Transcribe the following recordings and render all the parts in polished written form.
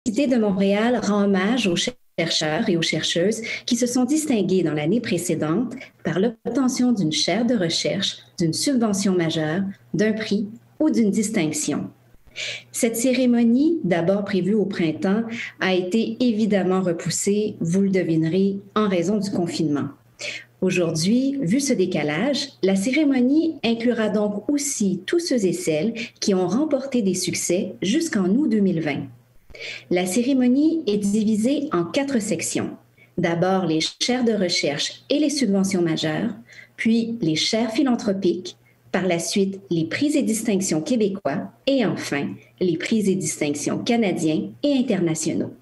l'Université de Montréal rend hommage aux chercheurs et aux chercheuses qui se sont distingués dans l'année précédente par l'obtention d'une chaire de recherche, d'une subvention majeure, d'un prix ou d'une distinction. Cette cérémonie, d'abord prévue au printemps, a été évidemment repoussée, vous le devinerez, en raison du confinement. Aujourd'hui, vu ce décalage, la cérémonie inclura donc aussi tous ceux et celles qui ont remporté des succès jusqu'en août 2020. La cérémonie est divisée en 4 sections. D'abord, les chaires de recherche et les subventions majeures, puis les chaires philanthropiques, par la suite les prix et distinctions québécois et enfin les prix et distinctions canadiens et internationaux.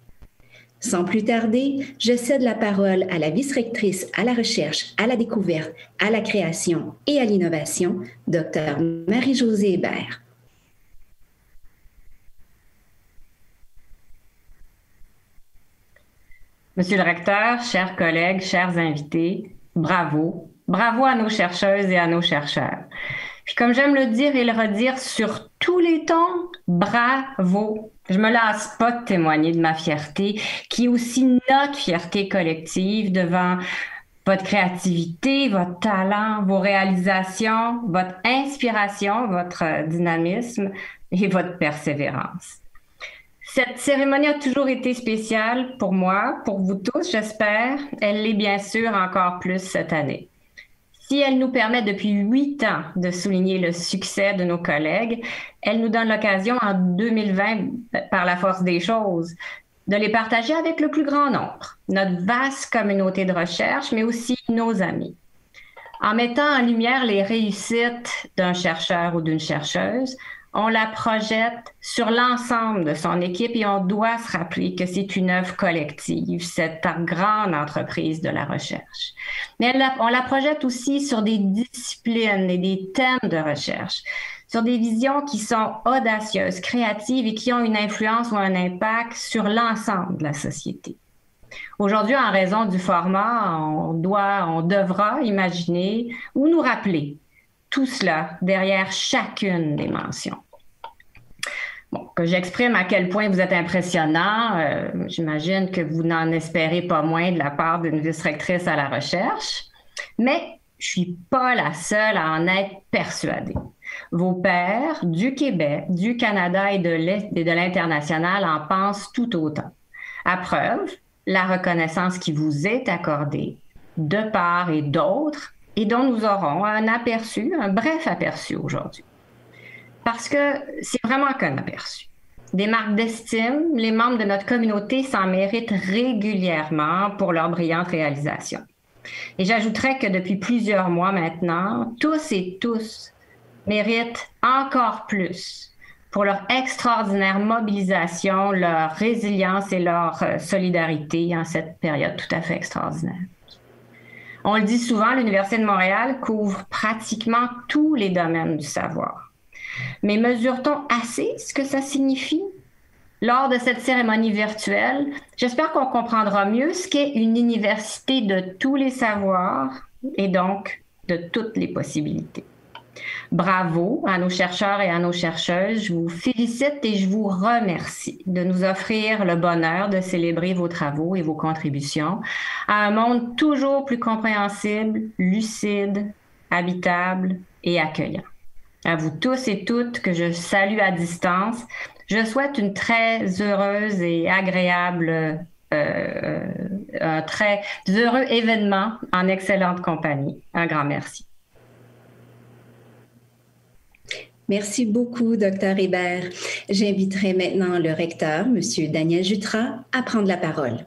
Sans plus tarder, je cède la parole à la vice-rectrice à la recherche, à la découverte, à la création et à l'innovation, Dr. Marie-Josée Hébert. Monsieur le recteur, chers collègues, chers invités, bravo. Bravo à nos chercheuses et à nos chercheurs. Puis comme j'aime le dire et le redire sur tous les tons, bravo. Je me lasse pas de témoigner de ma fierté, qui est aussi notre fierté collective devant votre créativité, votre talent, vos réalisations, votre inspiration, votre dynamisme et votre persévérance. Cette cérémonie a toujours été spéciale pour moi, pour vous tous, j'espère. Elle l'est bien sûr encore plus cette année. Si elle nous permet depuis 8 ans de souligner le succès de nos collègues, elle nous donne l'occasion en 2020, par la force des choses, de les partager avec le plus grand nombre, notre vaste communauté de recherche, mais aussi nos amis. En mettant en lumière les réussites d'un chercheur ou d'une chercheuse, on la projette sur l'ensemble de son équipe et on doit se rappeler que c'est une œuvre collective, cette grande entreprise de la recherche. Mais on la projette aussi sur des disciplines et des thèmes de recherche, sur des visions qui sont audacieuses, créatives et qui ont une influence ou un impact sur l'ensemble de la société. Aujourd'hui, en raison du format, on devra imaginer ou nous rappeler tout cela derrière chacune des mentions. Bon, que j'exprime à quel point vous êtes impressionnant, j'imagine que vous n'en espérez pas moins de la part d'une vice-rectrice à la recherche, mais je suis pas la seule à en être persuadée. Vos pairs du Québec, du Canada et de l'international en pensent tout autant. À preuve, la reconnaissance qui vous est accordée de part et d'autre et dont nous aurons un bref aperçu aujourd'hui. Parce que c'est vraiment qu'un aperçu. Des marques d'estime, les membres de notre communauté s'en méritent régulièrement pour leurs brillantes réalisations. Et j'ajouterais que depuis plusieurs mois maintenant, tous et tous méritent encore plus pour leur extraordinaire mobilisation, leur résilience et leur solidarité en cette période tout à fait extraordinaire. On le dit souvent, l'Université de Montréal couvre pratiquement tous les domaines du savoir. Mais mesure-t-on assez ce que ça signifie? Lors de cette cérémonie virtuelle, j'espère qu'on comprendra mieux ce qu'est une université de tous les savoirs et donc de toutes les possibilités. Bravo à nos chercheurs et à nos chercheuses. Je vous félicite et je vous remercie de nous offrir le bonheur de célébrer vos travaux et vos contributions à un monde toujours plus compréhensible, lucide, habitable et accueillant. À vous tous et toutes que je salue à distance, je souhaite une très heureuse et agréable, un très heureux événement en excellente compagnie. Un grand merci. Merci beaucoup, Dr. Hébert. J'inviterai maintenant le recteur, M. Daniel Jutras, à prendre la parole.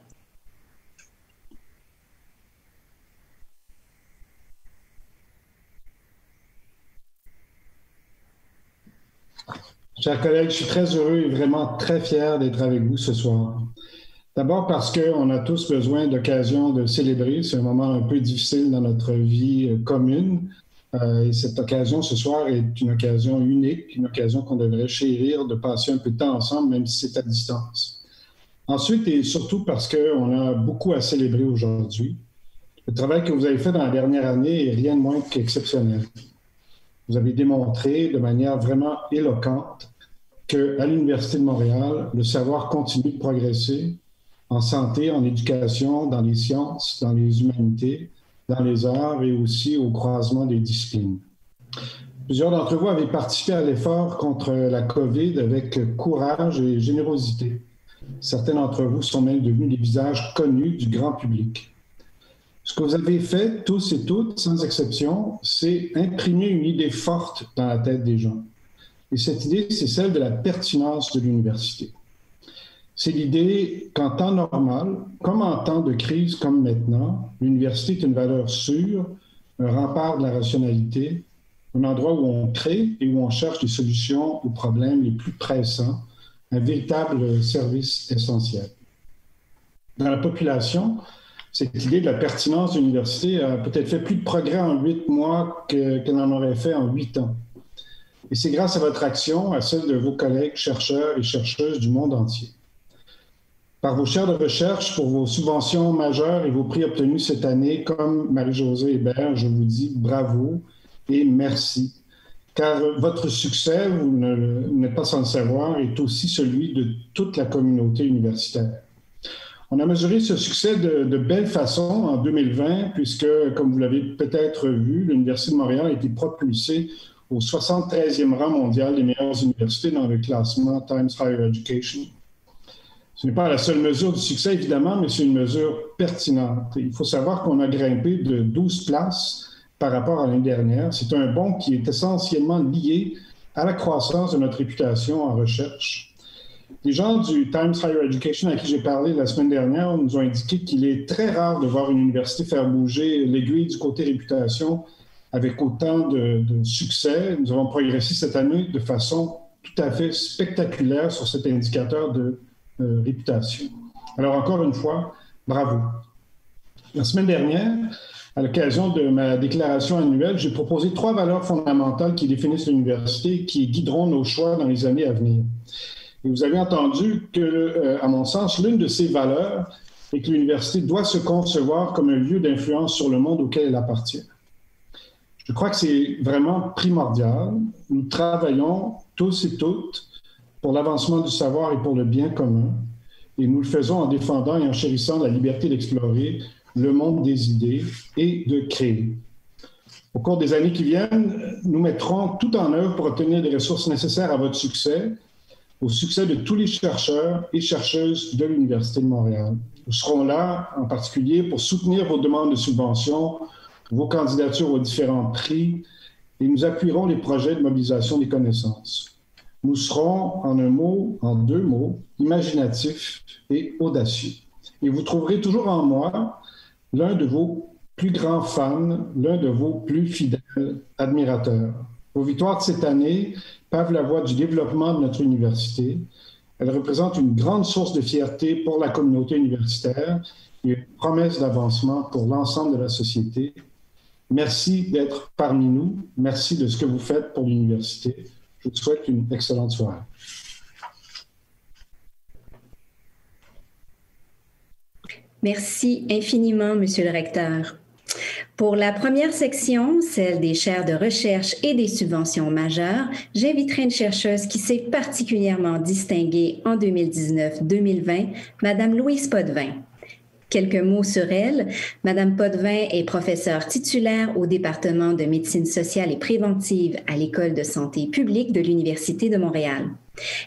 Chers collègues, je suis très heureux et vraiment très fier d'être avec vous ce soir. D'abord parce qu'on a tous besoin d'occasions de célébrer. C'est un moment un peu difficile dans notre vie commune. Et cette occasion ce soir est une occasion unique, une occasion qu'on devrait chérir, de passer un peu de temps ensemble, même si c'est à distance. Ensuite, et surtout parce qu'on a beaucoup à célébrer aujourd'hui. Le travail que vous avez fait dans la dernière année est rien de moins qu'exceptionnel. Vous avez démontré de manière vraiment éloquente qu'à l'Université de Montréal, le savoir continue de progresser en santé, en éducation, dans les sciences, dans les humanités, dans les arts et aussi au croisement des disciplines. Plusieurs d'entre vous avaient participé à l'effort contre la COVID avec courage et générosité. Certains d'entre vous sont même devenus des visages connus du grand public. Ce que vous avez fait, tous et toutes, sans exception, c'est imprimer une idée forte dans la tête des gens. Et cette idée, c'est celle de la pertinence de l'université. C'est l'idée qu'en temps normal, comme en temps de crise comme maintenant, l'université est une valeur sûre, un rempart de la rationalité, un endroit où on crée et où on cherche des solutions aux problèmes les plus pressants, un véritable service essentiel. Dans la population, cette idée de la pertinence de l'université a peut-être fait plus de progrès en 8 mois qu'elle n'en aurait fait en 8 ans. Et c'est grâce à votre action, à celle de vos collègues chercheurs et chercheuses du monde entier. Par vos chaires de recherche, pour vos subventions majeures et vos prix obtenus cette année, comme Marie-Josée Hébert, je vous dis bravo et merci. Car votre succès, vous n'êtes pas sans le savoir, est aussi celui de toute la communauté universitaire. On a mesuré ce succès de belle façon en 2020, puisque, comme vous l'avez peut-être vu, l'Université de Montréal a été propulsée au 73e rang mondial des meilleures universités dans le classement Times Higher Education. Ce n'est pas la seule mesure du succès, évidemment, mais c'est une mesure pertinente. Il faut savoir qu'on a grimpé de 12 places par rapport à l'année dernière. C'est un bond qui est essentiellement lié à la croissance de notre réputation en recherche. Les gens du Times Higher Education à qui j'ai parlé la semaine dernière nous ont indiqué qu'il est très rare de voir une université faire bouger l'aiguille du côté réputation avec autant de succès. Nous avons progressé cette année de façon tout à fait spectaculaire sur cet indicateur de réputation. Alors encore une fois, bravo. La semaine dernière, à l'occasion de ma déclaration annuelle, j'ai proposé 3 valeurs fondamentales qui définissent l'université et qui guideront nos choix dans les années à venir. Et vous avez entendu que, à mon sens, l'une de ces valeurs est que l'université doit se concevoir comme un lieu d'influence sur le monde auquel elle appartient. Je crois que c'est vraiment primordial. Nous travaillons tous et toutes pour l'avancement du savoir et pour le bien commun. Et nous le faisons en défendant et en chérissant la liberté d'explorer le monde des idées et de créer. Au cours des années qui viennent, nous mettrons tout en œuvre pour obtenir les ressources nécessaires à votre succès, au succès de tous les chercheurs et chercheuses de l'Université de Montréal. Nous serons là, en particulier, pour soutenir vos demandes de subventions, vos candidatures aux différents prix, et nous appuierons les projets de mobilisation des connaissances. Nous serons, en un mot, en 2 mots, imaginatifs et audacieux. Et vous trouverez toujours en moi l'un de vos plus grands fans, l'un de vos plus fidèles admirateurs. Vos victoires de cette année pavent la voie du développement de notre université. Elles représentent une grande source de fierté pour la communauté universitaire et une promesse d'avancement pour l'ensemble de la société. Merci d'être parmi nous. Merci de ce que vous faites pour l'université. Je vous souhaite une excellente soirée. Merci infiniment, Monsieur le recteur. Pour la première section, celle des chaires de recherche et des subventions majeures, j'inviterai une chercheuse qui s'est particulièrement distinguée en 2019-2020, Madame Louise Potvin. Quelques mots sur elle. Madame Potvin est professeure titulaire au département de médecine sociale et préventive à l'École de santé publique de l'Université de Montréal.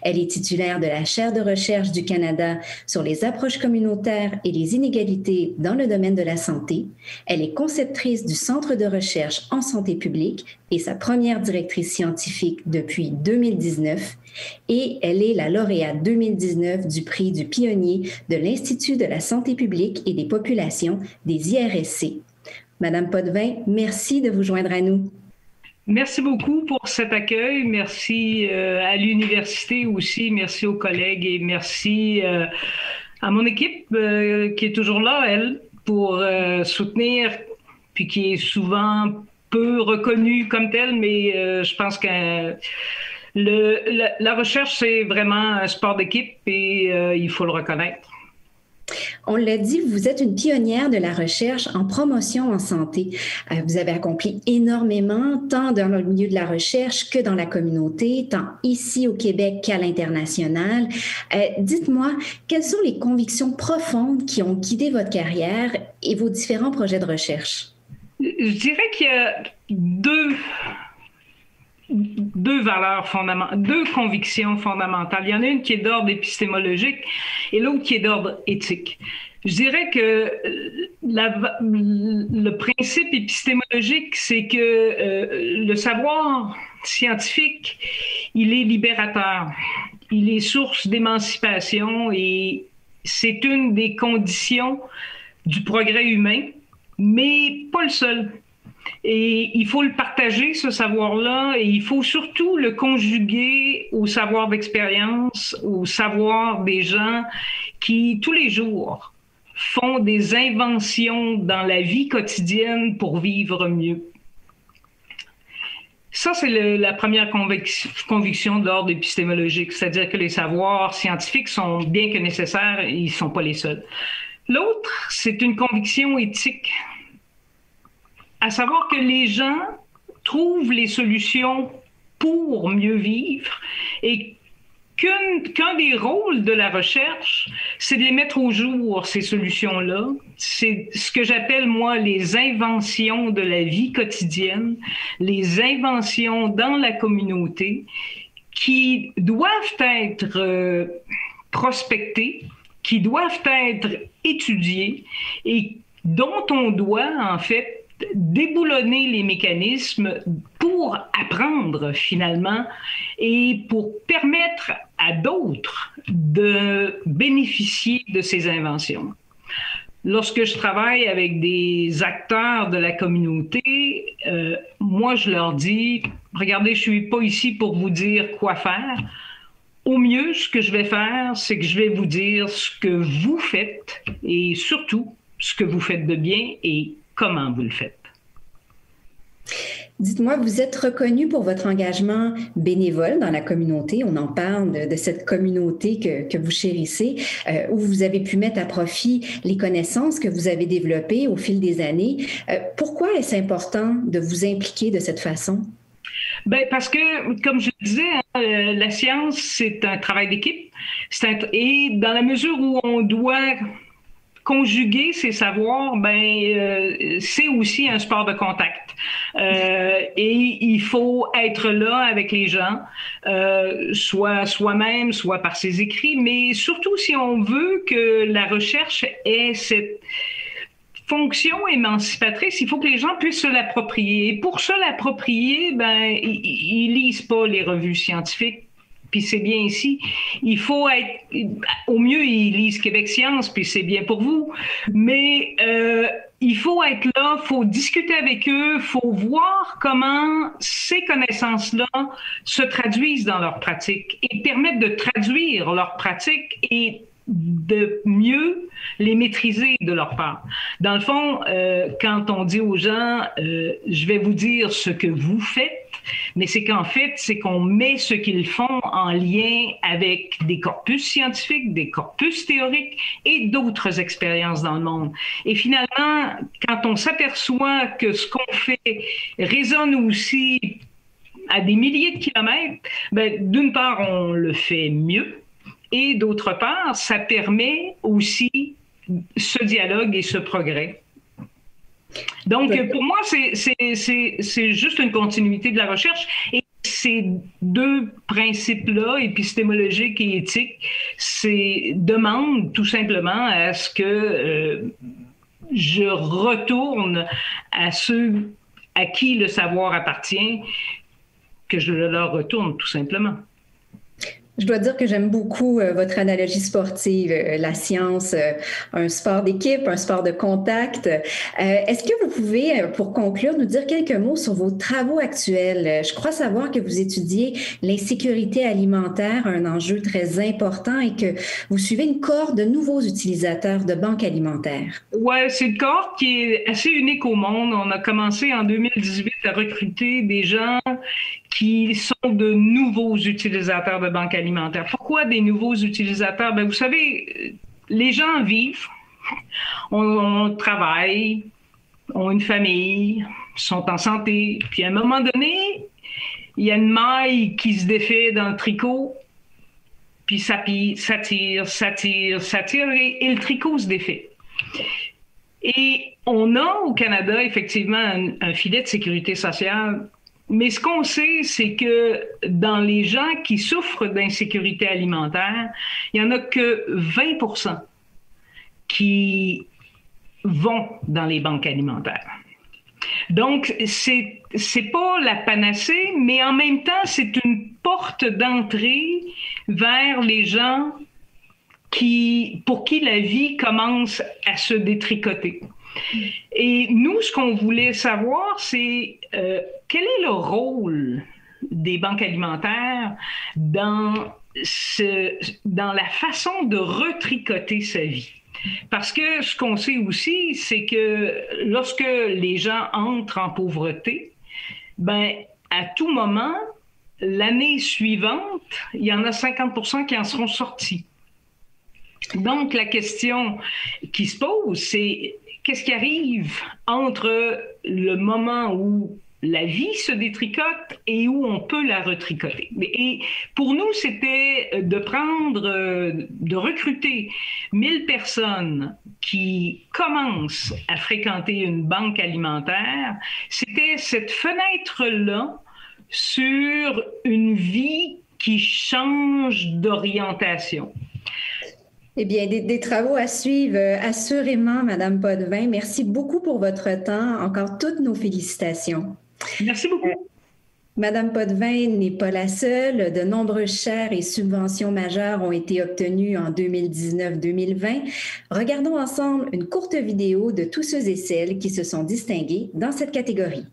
Elle est titulaire de la chaire de recherche du Canada sur les approches communautaires et les inégalités dans le domaine de la santé. Elle est conceptrice du Centre de recherche en santé publique et sa première directrice scientifique depuis 2019. Et elle est la lauréate 2019 du prix du pionnier de l'Institut de la santé publique et des populations des IRSC. Madame Potvin, merci de vous joindre à nous. Merci beaucoup pour cet accueil. Merci à l'université aussi. Merci aux collègues et merci à mon équipe qui est toujours là, elle, pour soutenir, puis qui est souvent peu reconnue comme telle, mais je pense que la recherche, c'est vraiment un sport d'équipe et il faut le reconnaître. On l'a dit, vous êtes une pionnière de la recherche en promotion en santé. Vous avez accompli énormément, tant dans le milieu de la recherche que dans la communauté, tant ici au Québec qu'à l'international. Dites-moi, quelles sont les convictions profondes qui ont guidé votre carrière et vos différents projets de recherche? Je dirais qu'il y a deux valeurs fondamentales, deux convictions fondamentales. Il y en a une qui est d'ordre épistémologique et l'autre qui est d'ordre éthique. Je dirais que le principe épistémologique, c'est que le savoir scientifique, il est libérateur, il est source d'émancipation et c'est une des conditions du progrès humain, mais pas le seul. Et il faut le partager, ce savoir-là, et il faut surtout le conjuguer au savoir d'expérience, au savoir des gens qui, tous les jours, font des inventions dans la vie quotidienne pour vivre mieux. Ça, c'est la première conviction d'ordre épistémologique, c'est-à-dire que les savoirs scientifiques sont bien que nécessaires, ils ne sont pas les seuls. L'autre, c'est une conviction éthique, à savoir que les gens trouvent les solutions pour mieux vivre et qu'un des rôles de la recherche, c'est de les mettre au jour, ces solutions-là. C'est ce que j'appelle, moi, les inventions de la vie quotidienne, les inventions dans la communauté qui doivent être prospectées, qui doivent être étudiées et dont on doit, en fait, déboulonner les mécanismes pour apprendre finalement et pour permettre à d'autres de bénéficier de ces inventions. Lorsque je travaille avec des acteurs de la communauté, moi je leur dis, regardez, je ne suis pas ici pour vous dire quoi faire. Au mieux, ce que je vais faire, c'est que je vais vous dire ce que vous faites et surtout ce que vous faites de bien et comment vous le faites. Dites-moi, vous êtes reconnu pour votre engagement bénévole dans la communauté. On en parle de cette communauté que vous chérissez, où vous avez pu mettre à profit les connaissances que vous avez développées au fil des années. Pourquoi est-ce important de vous impliquer de cette façon? Bien, parce que, comme je le disais, la science, c'est un travail d'équipe. Et dans la mesure où on doit conjuguer ces savoirs, c'est aussi un sport de contact. Et il faut être là avec les gens, soit soi-même, soit par ses écrits, mais surtout si on veut que la recherche ait cette fonction émancipatrice, il faut que les gens puissent se l'approprier. Et pour se l'approprier, ils lisent pas les revues scientifiques. Puis c'est bien ici. Il faut être, au mieux, ils lisent Québec Science, puis c'est bien pour vous. Mais il faut être là, il faut discuter avec eux, il faut voir comment ces connaissances-là se traduisent dans leur pratique et permettent de traduire leur pratique et de mieux les maîtriser de leur part. Dans le fond, quand on dit aux gens, je vais vous dire ce que vous faites, mais c'est qu'en fait, c'est qu'on met ce qu'ils font en lien avec des corpus scientifiques, des corpus théoriques et d'autres expériences dans le monde. Et finalement, quand on s'aperçoit que ce qu'on fait résonne aussi à des milliers de kilomètres, d'une part, on le fait mieux, et d'autre part, ça permet aussi ce dialogue et ce progrès. Donc, pour moi, c'est juste une continuité de la recherche. Et ces deux principes-là, épistémologiques et éthiques, demandent tout simplement à ce que je retourne à ceux à qui le savoir appartient, que je leur retourne tout simplement. Je dois dire que j'aime beaucoup votre analogie sportive, la science, un sport d'équipe, un sport de contact. Est-ce que vous pouvez, pour conclure, nous dire quelques mots sur vos travaux actuels? Je crois savoir que vous étudiez l'insécurité alimentaire, un enjeu très important, et que vous suivez une cohorte de nouveaux utilisateurs de banques alimentaires. Oui, c'est une cohorte qui est assez unique au monde. On a commencé en 2018 à recruter des gens qui sont de nouveaux utilisateurs de banques alimentaires. Pourquoi des nouveaux utilisateurs? Vous savez, les gens vivent, on travaille, ont une famille, sont en santé. Puis à un moment donné, il y a une maille qui se défait dans le tricot, puis ça tire, et le tricot se défait. Et on a au Canada, effectivement, un filet de sécurité sociale, mais ce qu'on sait, c'est que dans les gens qui souffrent d'insécurité alimentaire, il n'y en a que 20% qui vont dans les banques alimentaires. Donc, c'est pas la panacée, mais en même temps, c'est une porte d'entrée vers les gens pour qui la vie commence à se détricoter. Et nous, ce qu'on voulait savoir, c'est quel est le rôle des banques alimentaires dans la façon de retricoter sa vie. Parce que ce qu'on sait aussi, c'est que lorsque les gens entrent en pauvreté, ben, à tout moment, l'année suivante, il y en a 50% qui en seront sortis. Donc, la question qui se pose, c'est qu'est-ce qui arrive entre le moment où la vie se détricote et où on peut la retricoter. Et pour nous, c'était de recruter 1000 personnes qui commencent à fréquenter une banque alimentaire. C'était cette fenêtre-là sur une vie qui change d'orientation. Eh bien, des travaux à suivre, assurément, Madame Potvin. Merci beaucoup pour votre temps. Encore toutes nos félicitations. Merci beaucoup. Madame Potvin n'est pas la seule. De nombreuses chaires et subventions majeures ont été obtenues en 2019-2020. Regardons ensemble une courte vidéo de tous ceux et celles qui se sont distingués dans cette catégorie.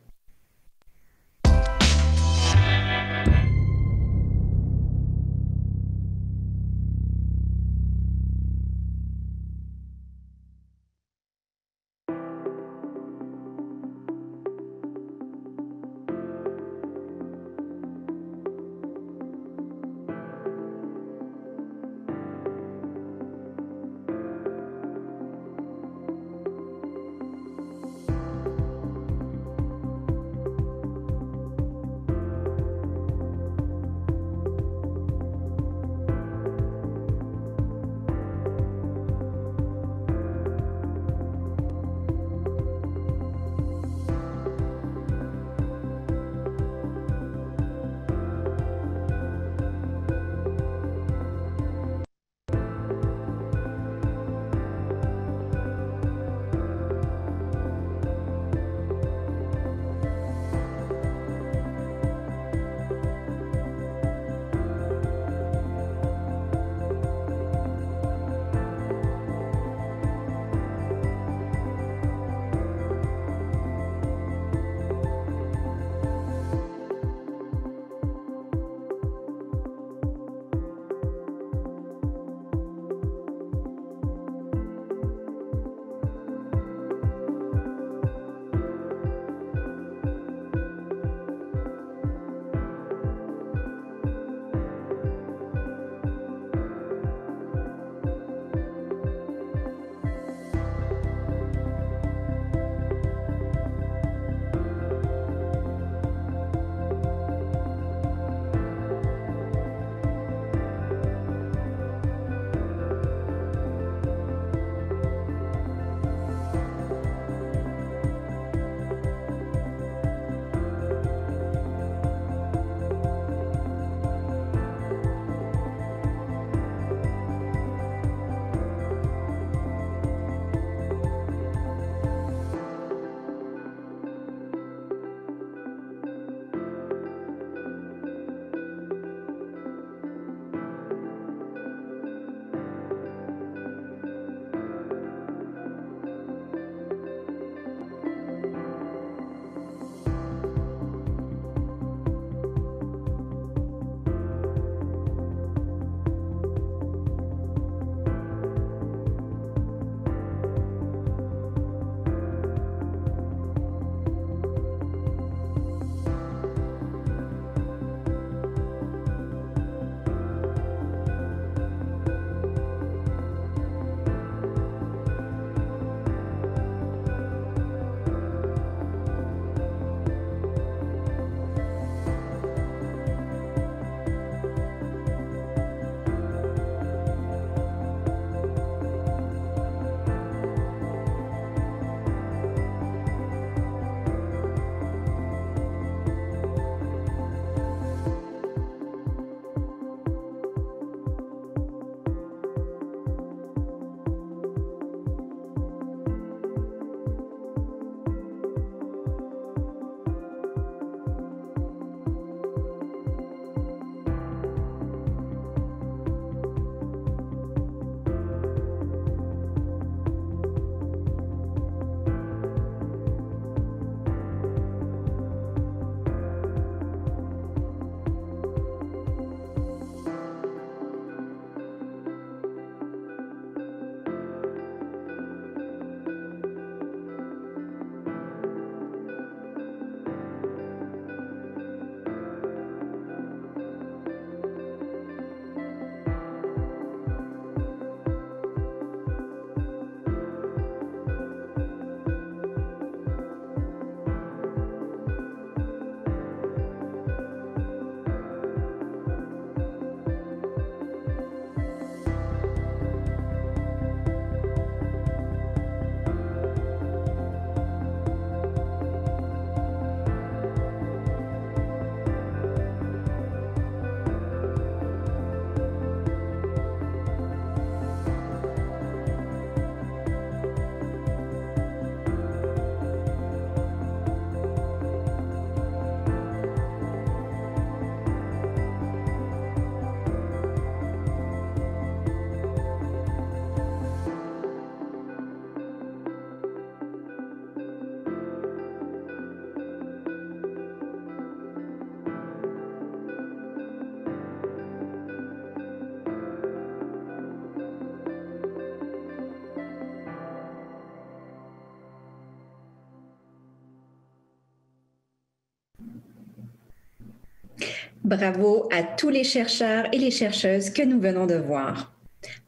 Bravo à tous les chercheurs et les chercheuses que nous venons de voir.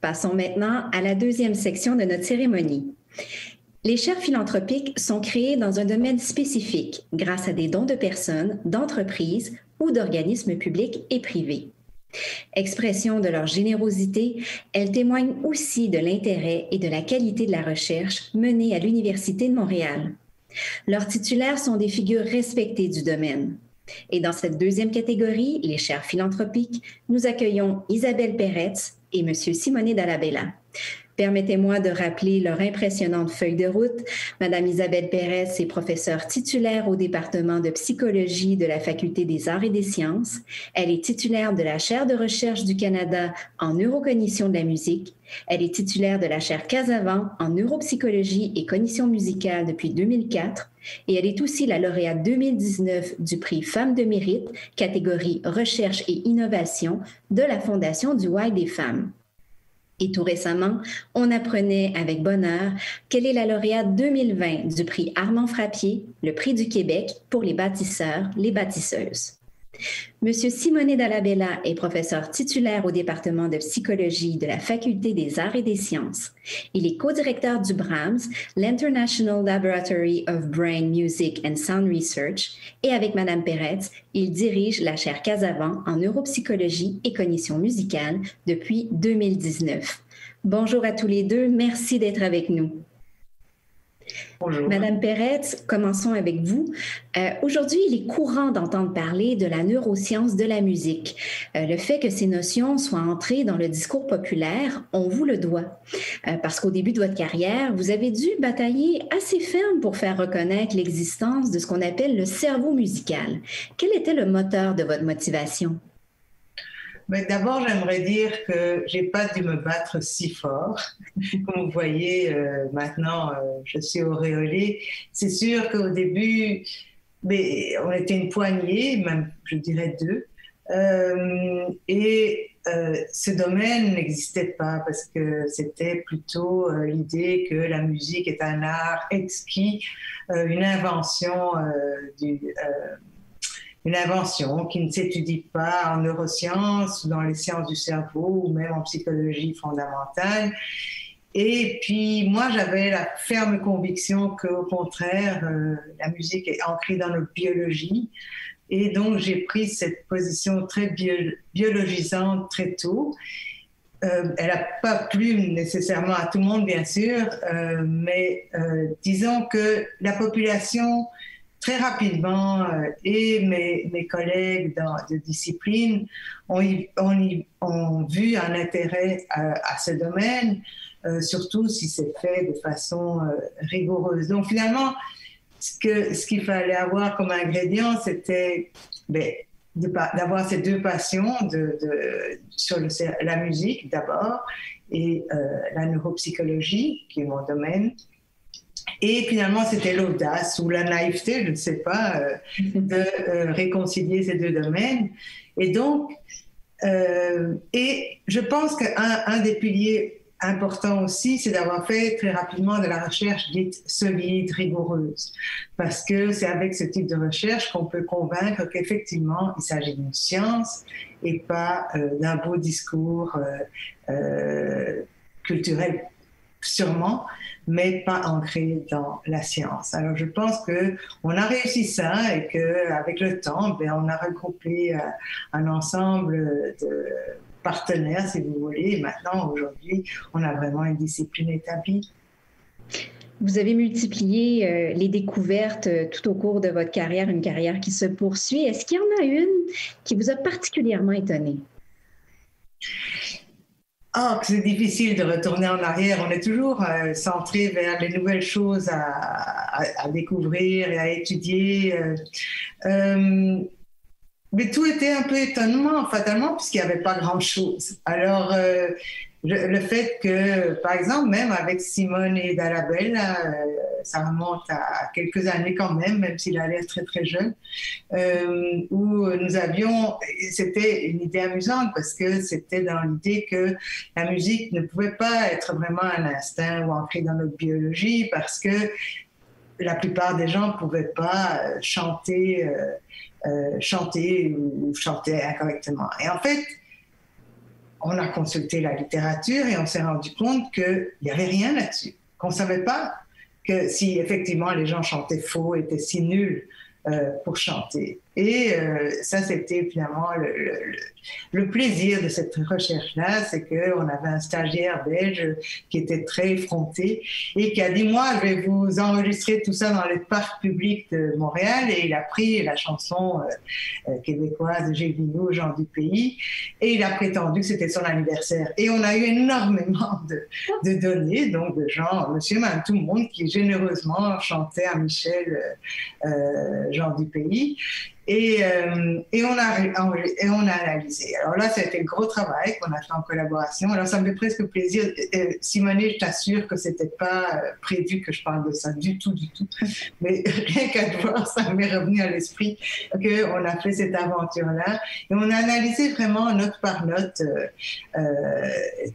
Passons maintenant à la deuxième section de notre cérémonie. Les chaires philanthropiques sont créées dans un domaine spécifique grâce à des dons de personnes, d'entreprises ou d'organismes publics et privés. Expression de leur générosité, elles témoignent aussi de l'intérêt et de la qualité de la recherche menée à l'Université de Montréal. Leurs titulaires sont des figures respectées du domaine. Et dans cette deuxième catégorie, les chaires philanthropiques, nous accueillons Isabelle Peretz et M. Simonet Dallabella. Permettez-moi de rappeler leur impressionnante feuille de route. Madame Isabelle Peretz est professeure titulaire au département de psychologie de la Faculté des arts et des sciences. Elle est titulaire de la chaire de recherche du Canada en neurocognition de la musique. Elle est titulaire de la chaire Casavant en neuropsychologie et cognition musicale depuis 2004. Et elle est aussi la lauréate 2019 du prix Femmes de mérite, catégorie recherche et innovation de la Fondation du Why des femmes. Et tout récemment, on apprenait avec bonheur qu'elle est la lauréate 2020 du prix Armand Frappier, le prix du Québec pour les bâtisseurs, les bâtisseuses. Monsieur Simonet Dallabella est professeur titulaire au département de psychologie de la Faculté des arts et des sciences. Il est co-directeur du BRAMS, l'International Laboratory of Brain, Music and Sound Research, et avec Madame Peretz, il dirige la chaire Casavant en neuropsychologie et cognition musicale depuis 2019. Bonjour à tous les deux, merci d'être avec nous. Bonjour. Madame Peretz, commençons avec vous. Aujourd'hui, il est courant d'entendre parler de la neuroscience de la musique. Le fait que ces notions soient entrées dans le discours populaire, on vous le doit. Parce qu'au début de votre carrière, vous avez dû batailler assez ferme pour faire reconnaître l'existence de ce qu'on appelle le cerveau musical. Quel était le moteur de votre motivation? Mais d'abord, j'aimerais dire que j'ai pas dû me battre si fort. Comme vous voyez, maintenant, je suis auréolée. C'est sûr qu'au début, mais on était une poignée, même je dirais deux. Ce domaine n'existait pas parce que c'était plutôt l'idée que la musique est un art exquis, une invention qui ne s'étudie pas en neurosciences, dans les sciences du cerveau ou même en psychologie fondamentale. Et puis moi, j'avais la ferme conviction qu'au contraire, la musique est ancrée dans notre biologie. Et donc, j'ai pris cette position très biologisante très tôt. Elle n'a pas plu nécessairement à tout le monde, bien sûr, mais disons que la population... Très rapidement, et mes collègues de discipline ont vu un intérêt à ce domaine, surtout si c'est fait de façon rigoureuse. Donc finalement, ce qu'il fallait avoir comme ingrédient, c'était d'avoir ces deux passions sur la musique d'abord et la neuropsychologie, qui est mon domaine. Et finalement, c'était l'audace ou la naïveté, je ne sais pas, de réconcilier ces deux domaines. Et donc, et je pense qu'un des piliers importants aussi, c'est d'avoir fait très rapidement de la recherche dite solide, rigoureuse. Parce que c'est avec ce type de recherche qu'on peut convaincre qu'effectivement, il s'agit d'une science et pas d'un beau discours culturel, sûrement, mais pas ancré dans la science. Alors je pense qu'on a réussi ça et qu'avec le temps, on a regroupé un ensemble de partenaires, si vous voulez, et maintenant, aujourd'hui, on a vraiment une discipline établie. Vous avez multiplié les découvertes tout au cours de votre carrière, une carrière qui se poursuit. Est-ce qu'il y en a une qui vous a particulièrement étonné? C'est difficile de retourner en arrière. On est toujours centré vers les nouvelles choses à découvrir et à étudier. Mais tout était un peu étonnant, fatalement, puisqu'il n'y avait pas grand-chose. Alors, le fait que, par exemple, même avec Simonet Dallabella, ça remonte à quelques années quand même s'il a l'air très très jeune, où nous avions, c'était une idée amusante parce que c'était dans l'idée que la musique ne pouvait pas être vraiment un instinct ou ancré dans notre biologie parce que la plupart des gens ne pouvaient pas chanter chanter ou chanter incorrectement. Et en fait, on a consulté la littérature et on s'est rendu compte qu'il n'y avait rien là-dessus, qu'on ne savait pas que si effectivement les gens chantaient faux, étaient si nuls pour chanter. Et ça, c'était finalement le plaisir de cette recherche-là, c'est qu'on avait un stagiaire belge qui était très effronté et qui a dit, moi, je vais vous enregistrer tout ça dans le parc public de Montréal. Et il a pris la chanson québécoise J'ai Vignoux, Gens du pays, et il a prétendu que c'était son anniversaire. Et on a eu énormément de données, donc de gens, monsieur, madame, tout le monde, qui généreusement chantait à Michel Gens du pays. Et on a analysé. Alors là, ça a été le gros travail qu'on a fait en collaboration. Alors ça me fait presque plaisir. Simonet, je t'assure que c'était pas prévu que je parle de ça du tout. Mais rien qu'à te voir, ça m'est revenu à l'esprit qu'on a fait cette aventure-là. Et on a analysé vraiment note par note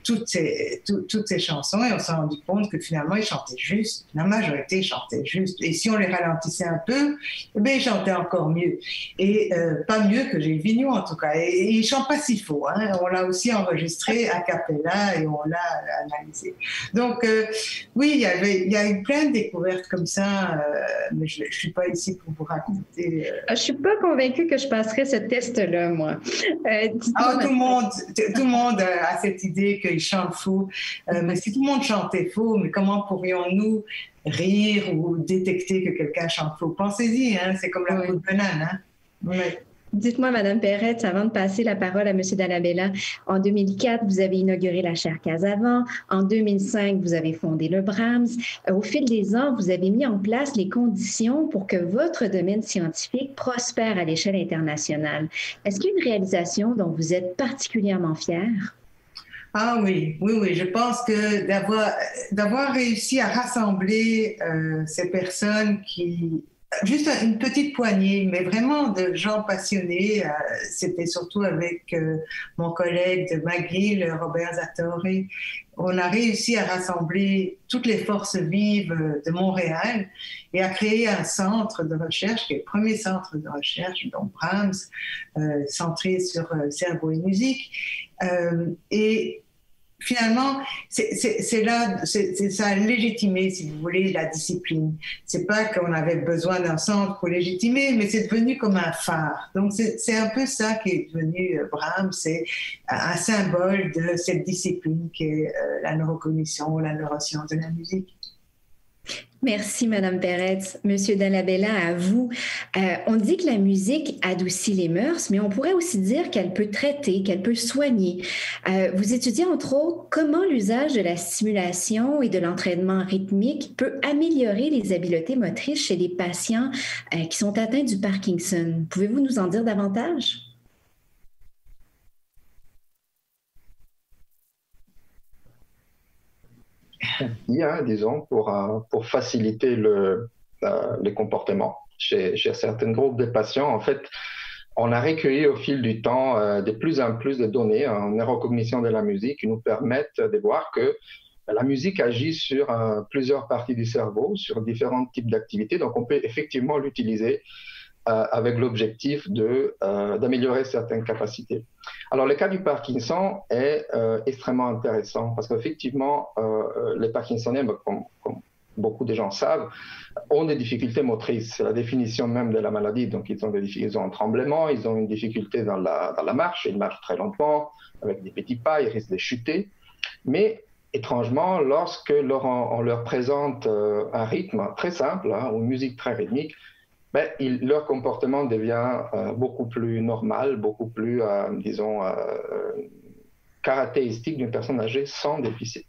toutes ces chansons et on s'est rendu compte que finalement, ils chantaient juste. La majorité chantait juste. Et si on les ralentissait un peu, eh bien, ils chantaient encore mieux. Et pas mieux que Gilles Vignoux en tout cas. Et il chante pas si faux. Hein. On l'a aussi enregistré a cappella et on l'a analysé. Donc oui, il y a eu plein de découvertes comme ça, mais je suis pas ici pour vous raconter. Je suis pas convaincue que je passerai ce test-là, moi. Tout le monde a cette idée qu'il chante faux. Mais si tout le monde chantait faux, mais comment pourrions-nous rire ou détecter que quelqu'un chante faux? Pensez-y, hein, c'est comme la peau de banane. Hein. Ouais. Dites-moi, Madame Perrette, avant de passer la parole à Monsieur Dallabella, en 2004, vous avez inauguré la chaire Casavant. En 2005, vous avez fondé le Brahms. Au fil des ans, vous avez mis en place les conditions pour que votre domaine scientifique prospère à l'échelle internationale. Est-ce qu'il y a une réalisation dont vous êtes particulièrement fier? Ah oui. Je pense que d'avoir réussi à rassembler ces personnes qui... Juste une petite poignée, mais vraiment de gens passionnés. C'était surtout avec mon collègue de McGill, Robert Zatorre. On a réussi à rassembler toutes les forces vives de Montréal et à créer un centre de recherche, qui est le premier centre de recherche, donc Brahms, centré sur cerveau et musique. Et finalement, ça a légitimé, si vous voulez, la discipline. C'est pas qu'on avait besoin d'un centre pour légitimer, mais c'est devenu comme un phare. Donc, c'est un peu ça qui est devenu Brahms, c'est un symbole de cette discipline qui est la neurocognition, la neuroscience de la musique. Merci, Madame Perrette. Monsieur Dallabella, à vous. On dit que la musique adoucit les mœurs, mais on pourrait aussi dire qu'elle peut traiter, qu'elle peut soigner. Vous étudiez, entre autres, comment l'usage de la stimulation et de l'entraînement rythmique peut améliorer les habiletés motrices chez les patients qui sont atteints du Parkinson. Pouvez-vous nous en dire davantage? Disons, pour faciliter les comportements chez certains groupes de patients. En fait, on a recueilli au fil du temps de plus en plus de données en neurocognition de la musique qui nous permettent de voir que la musique agit sur plusieurs parties du cerveau, sur différents types d'activités. Donc, on peut effectivement l'utiliser avec l'objectif d'améliorer certaines capacités. Alors, le cas du Parkinson est extrêmement intéressant parce qu'effectivement, les Parkinsoniens, comme beaucoup de gens savent, ont des difficultés motrices. C'est la définition même de la maladie. Donc, ils ont un tremblement, ils ont une difficulté dans la marche, ils marchent très lentement, avec des petits pas, ils risquent de chuter. Mais étrangement, lorsque on leur présente un rythme très simple, ou une musique très rythmique, leur comportement devient beaucoup plus normal, beaucoup plus, caractéristique d'une personne âgée sans déficit.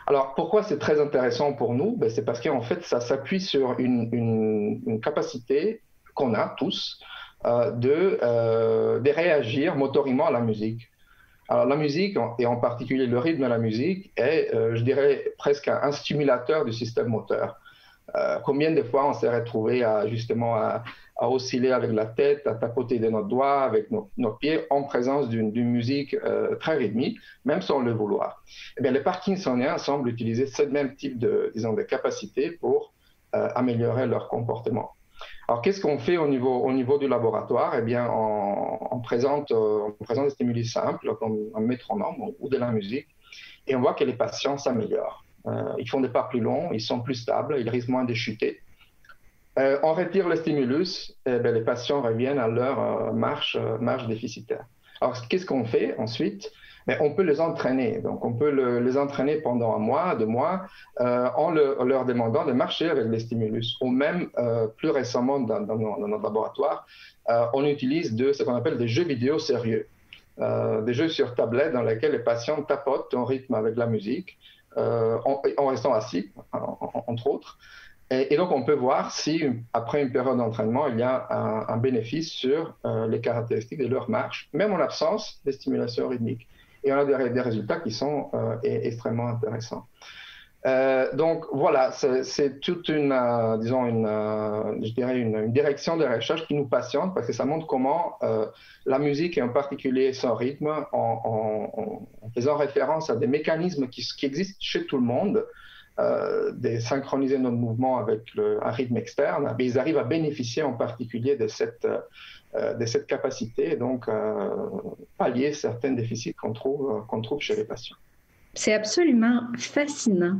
Alors, pourquoi c'est très intéressant pour nous? C'est parce qu'en fait, ça s'appuie sur une capacité qu'on a tous de réagir motoriquement à la musique. Alors, la musique, et en particulier le rythme de la musique, est, je dirais, presque un stimulateur du système moteur. Combien de fois on s'est retrouvé à osciller avec la tête, à tapoter de nos doigts, avec nos pieds, en présence d'une musique très rythmique, même sans le vouloir. Eh bien, les Parkinsoniens semblent utiliser ce même type de capacités pour améliorer leur comportement. Alors, qu'est-ce qu'on fait au niveau du laboratoire? Eh bien, on présente des stimuli simples, comme un métronome ou de la musique, et on voit que les patients s'améliorent. Ils font des pas plus longs, ils sont plus stables, ils risquent moins de chuter. On retire le stimulus, et bien, les patients reviennent à leur marche déficitaire. Alors, qu'est-ce qu'on fait ensuite? Mais on peut les entraîner. Donc, on peut les entraîner pendant 1 mois, 2 mois, en leur demandant de marcher avec les stimulus. Ou même, plus récemment, dans notre laboratoire, on utilise ce qu'on appelle des jeux vidéo sérieux. Des jeux sur tablette dans lesquels les patients tapotent en rythme avec la musique, en restant assis, entre autres. Et donc, on peut voir si, après une période d'entraînement, il y a un bénéfice sur les caractéristiques de leur marche, même en absence de stimulation rythmique. Et on a des résultats qui sont extrêmement intéressants. Donc, voilà, c'est toute je dirais une direction de recherche qui nous passionne parce que ça montre comment la musique, et en particulier son rythme, en faisant référence à des mécanismes qui existent chez tout le monde, de synchroniser notre mouvement avec un rythme externe, mais ils arrivent à bénéficier en particulier de cette capacité, et donc pallier certains déficits qu'on trouve chez les patients. C'est absolument fascinant.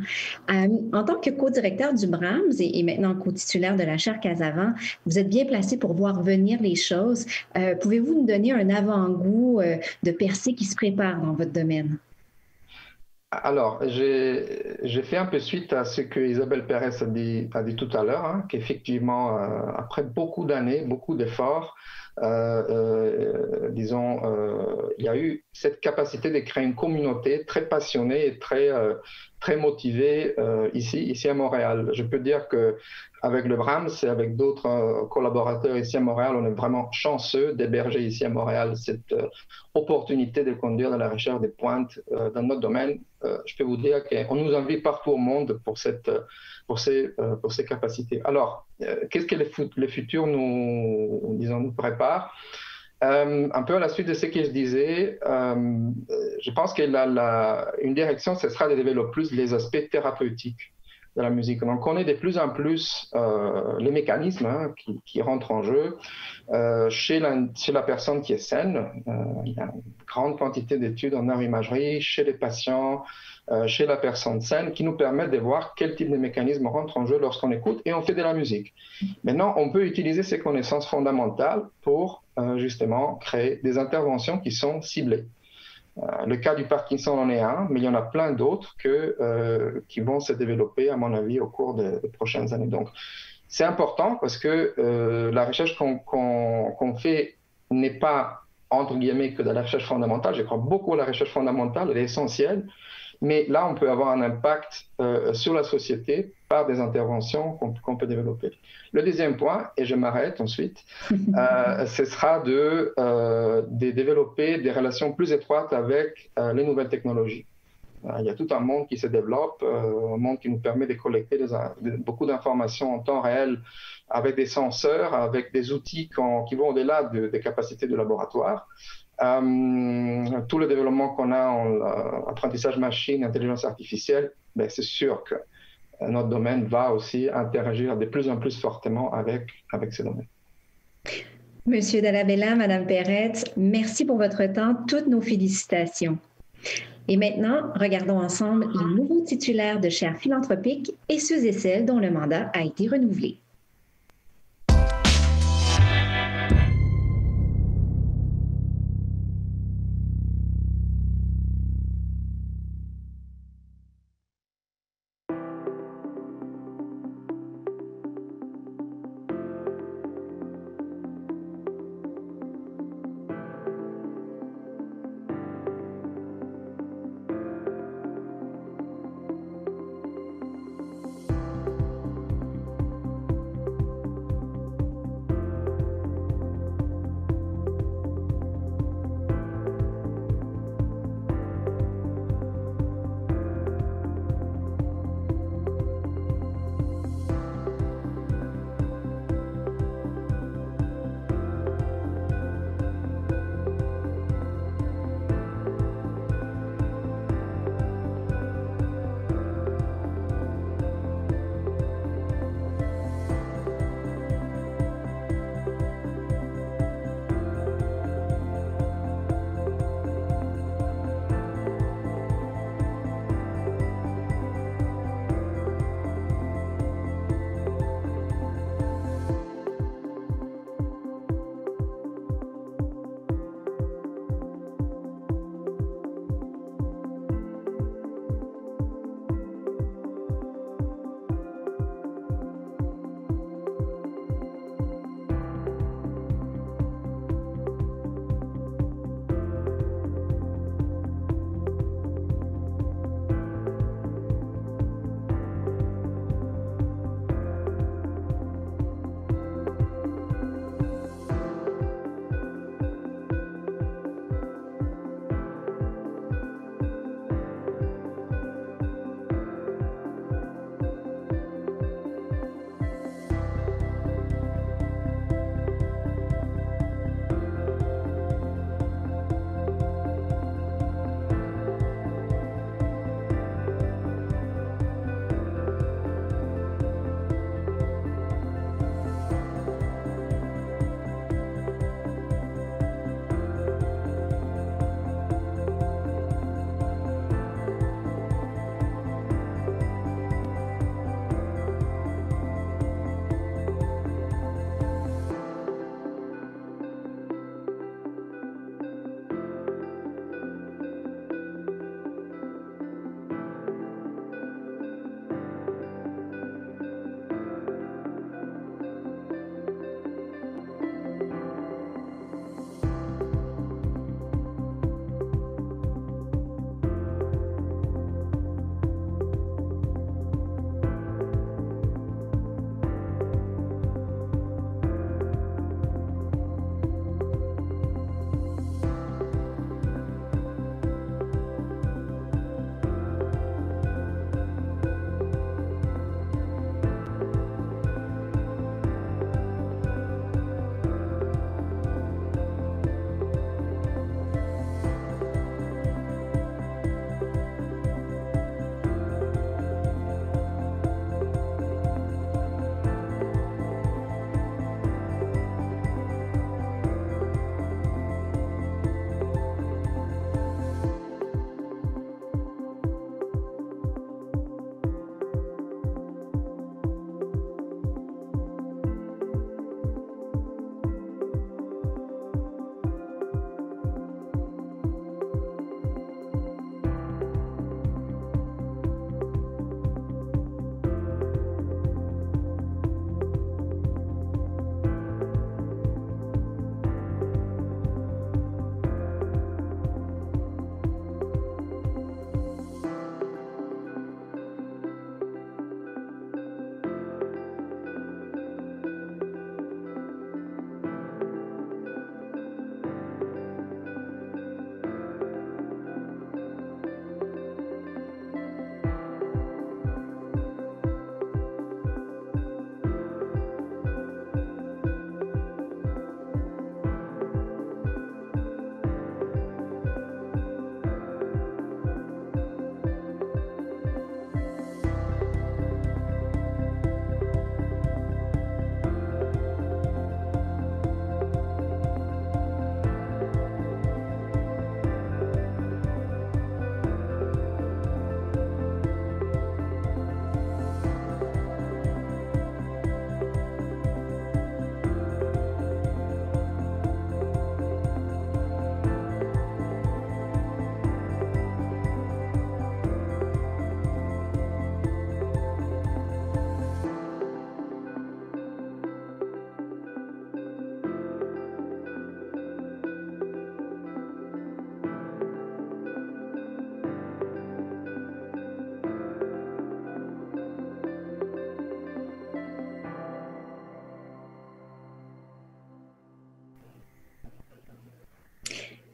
En tant que co-directeur du Brahms et maintenant co-titulaire de la chaire Casavant, vous êtes bien placé pour voir venir les choses. Pouvez-vous nous donner un avant-goût de percées qui se préparent dans votre domaine? Alors, j'ai fait un peu suite à ce que Isabelle Pérez a dit tout à l'heure, hein, qu'effectivement, après beaucoup d'années, beaucoup d'efforts, il y a eu cette capacité de créer une communauté très passionnée et très motivée ici à Montréal. Je peux dire qu'avec le Brahms et avec d'autres collaborateurs ici à Montréal, on est vraiment chanceux d'héberger ici à Montréal cette opportunité de conduire de la recherche des pointes dans notre domaine. Je peux vous dire qu'on nous envie partout au monde pour ces capacités. Alors, qu'est-ce que le futur nous prépare? Un peu à la suite de ce que je disais, je pense que une direction, ce sera de développer plus les aspects thérapeutiques de la musique. On connaît de plus en plus les mécanismes qui rentrent en jeu chez la personne qui est saine. Il y a une grande quantité d'études en neuroimagerie chez les patients, chez la personne saine, qui nous permettent de voir quel type de mécanisme rentre en jeu lorsqu'on écoute et on fait de la musique. Maintenant, on peut utiliser ces connaissances fondamentales pour justement créer des interventions qui sont ciblées. Le cas du Parkinson en est un, mais il y en a plein d'autres qui vont se développer, à mon avis, au cours des prochaines années. Donc, c'est important parce que la recherche qu'on fait n'est pas, entre guillemets, que de la recherche fondamentale. Je crois beaucoup à la recherche fondamentale, elle est essentielle. Mais là, on peut avoir un impact sur la société par des interventions qu'on peut développer. Le deuxième point, et je m'arrête ensuite, ce sera de développer des relations plus étroites avec les nouvelles technologies. Il y a tout un monde qui se développe, un monde qui nous permet de collecter beaucoup d'informations en temps réel avec des senseurs, avec des outils qui vont au-delà des capacités du laboratoire. Tout le développement qu'on a en apprentissage machine, intelligence artificielle, ben c'est sûr que notre domaine va aussi interagir de plus en plus fortement avec ces domaines. Monsieur Dalla Bella, Madame Perretz, merci pour votre temps. Toutes nos félicitations. Et maintenant, regardons ensemble les nouveaux titulaires de chaires philanthropiques et ceux et celles dont le mandat a été renouvelé.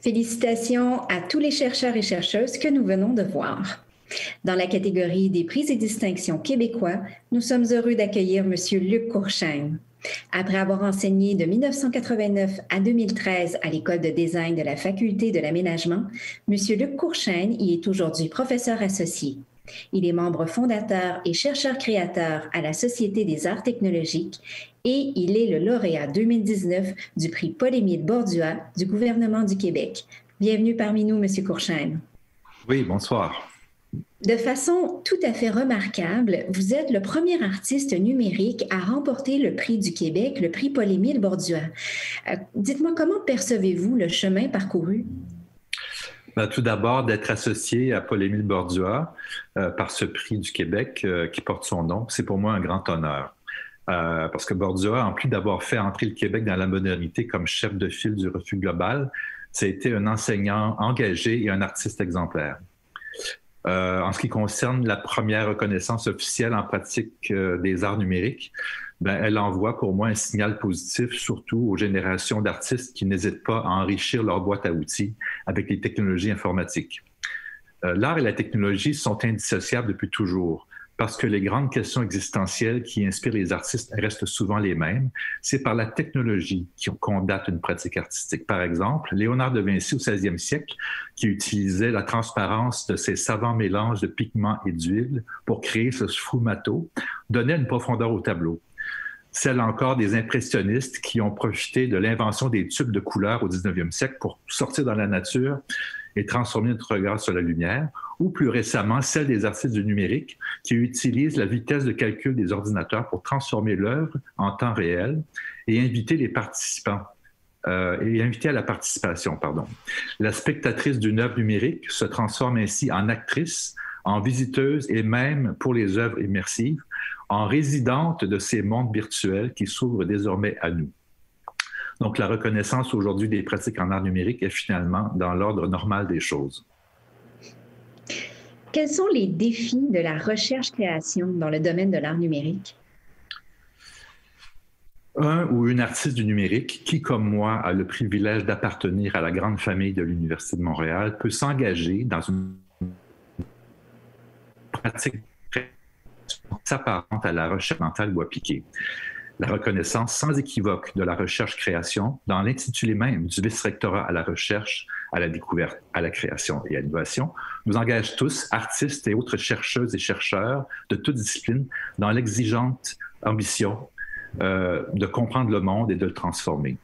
Félicitations à tous les chercheurs et chercheuses que nous venons de voir. Dans la catégorie des prix et distinctions québécois, nous sommes heureux d'accueillir M. Luc Courchaine. Après avoir enseigné de 1989 à 2013 à l'École de design de la Faculté de l'aménagement, M. Luc Courchaine y est aujourd'hui professeur associé. Il est membre fondateur et chercheur-créateur à la Société des arts technologiques et il est le lauréat 2019 du prix Paul-Émile Bordua du gouvernement du Québec. Bienvenue parmi nous, M. Courchaine. Oui, bonsoir. De façon tout à fait remarquable, vous êtes le premier artiste numérique à remporter le prix du Québec, le prix Paul-Émile Bordua. Dites-moi, comment percevez-vous le chemin parcouru? Tout d'abord, d'être associé à Paul-Émile Bordua par ce prix du Québec qui porte son nom, c'est pour moi un grand honneur. Parce que Bordua, en plus d'avoir fait entrer le Québec dans la modernité comme chef de file du refus global, ça a été un enseignant engagé et un artiste exemplaire. En ce qui concerne la première reconnaissance officielle en pratique des arts numériques, elle envoie pour moi un signal positif, surtout aux générations d'artistes qui n'hésitent pas à enrichir leur boîte à outils avec les technologies informatiques. L'art et la technologie sont indissociables depuis toujours, parce que les grandes questions existentielles qui inspirent les artistes restent souvent les mêmes. C'est par la technologie qu'on date une pratique artistique. Par exemple, Léonard de Vinci au 16e siècle, qui utilisait la transparence de ses savants mélanges de pigments et d'huile pour créer ce sfumato, donnait une profondeur au tableau. Celle encore des impressionnistes qui ont profité de l'invention des tubes de couleurs au 19e siècle pour sortir dans la nature et transformer notre regard sur la lumière, ou plus récemment, celle des artistes du numérique qui utilisent la vitesse de calcul des ordinateurs pour transformer l'œuvre en temps réel et inviter les participants, inviter à la participation, pardon. La spectatrice d'une œuvre numérique se transforme ainsi en actrice, en visiteuse et même, pour les œuvres immersives, en résidente de ces mondes virtuels qui s'ouvrent désormais à nous. Donc, la reconnaissance aujourd'hui des pratiques en art numérique est finalement dans l'ordre normal des choses. Quels sont les défis de la recherche-création dans le domaine de l'art numérique? Un ou une artiste du numérique qui, comme moi, a le privilège d'appartenir à la grande famille de l'Université de Montréal, peut s'engager dans une pratique s'apparente à la recherche mentale ou appliquée. La reconnaissance sans équivoque de la recherche-création dans l'intitulé même du vice-rectorat à la recherche, à la découverte, à la création et à l'innovation nous engage tous, artistes et autres chercheuses et chercheurs de toutes disciplines, dans l'exigeante ambition de comprendre le monde et de le transformer.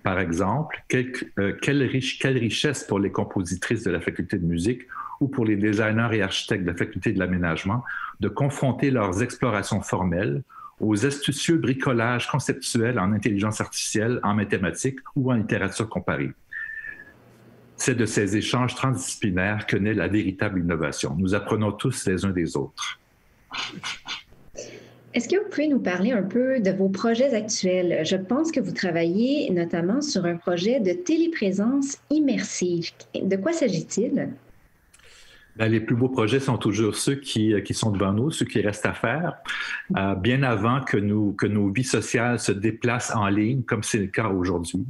Par exemple, quelle richesse pour les compositrices de la faculté de musique ou pour les designers et architectes de la faculté de l'aménagement de confronter leurs explorations formelles aux astucieux bricolages conceptuels en intelligence artificielle, en mathématiques ou en littérature comparée. C'est de ces échanges transdisciplinaires que naît la véritable innovation. Nous apprenons tous les uns des autres. Est-ce que vous pouvez nous parler un peu de vos projets actuels? Je pense que vous travaillez notamment sur un projet de téléprésence immersive. De quoi s'agit-il? Les plus beaux projets sont toujours ceux qui sont devant nous, ceux qui restent à faire, bien avant que nos vies sociales se déplacent en ligne, comme c'est le cas aujourd'hui.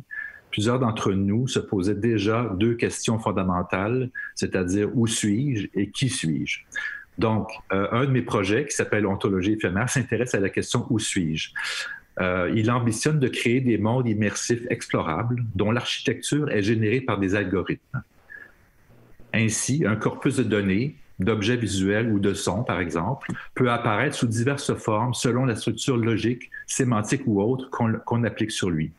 Plusieurs d'entre nous se posaient déjà deux questions fondamentales, c'est-à-dire où suis-je et qui suis-je? Donc, un de mes projets, qui s'appelle Ontologie éphémère, s'intéresse à la question « Où suis-je ?» Il ambitionne de créer des mondes immersifs explorables dont l'architecture est générée par des algorithmes. Ainsi, un corpus de données, d'objets visuels ou de sons, par exemple, peut apparaître sous diverses formes selon la structure logique, sémantique ou autre qu'on applique sur lui.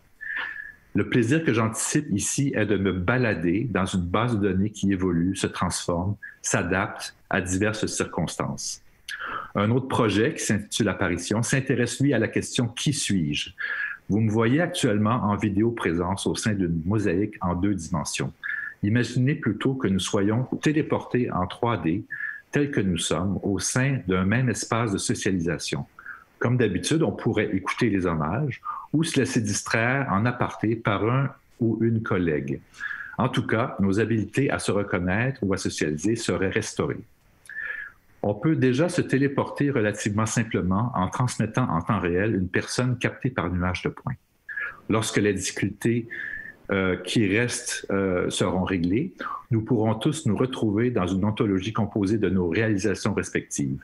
Le plaisir que j'anticipe ici est de me balader dans une base de données qui évolue, se transforme, s'adapte à diverses circonstances. Un autre projet qui s'intitule Apparition s'intéresse, lui, à la question « Qui suis-je ?» Vous me voyez actuellement en vidéoprésence au sein d'une mosaïque en 2 dimensions. Imaginez plutôt que nous soyons téléportés en 3D, tels que nous sommes, au sein d'un même espace de socialisation. Comme d'habitude, on pourrait écouter les hommages ou se laisser distraire en aparté par un ou une collègue. En tout cas, nos habiletés à se reconnaître ou à socialiser seraient restaurées. On peut déjà se téléporter relativement simplement en transmettant en temps réel une personne captée par nuage de points. Lorsque les difficultés qui restent seront réglés, nous pourrons tous nous retrouver dans une ontologie composée de nos réalisations respectives.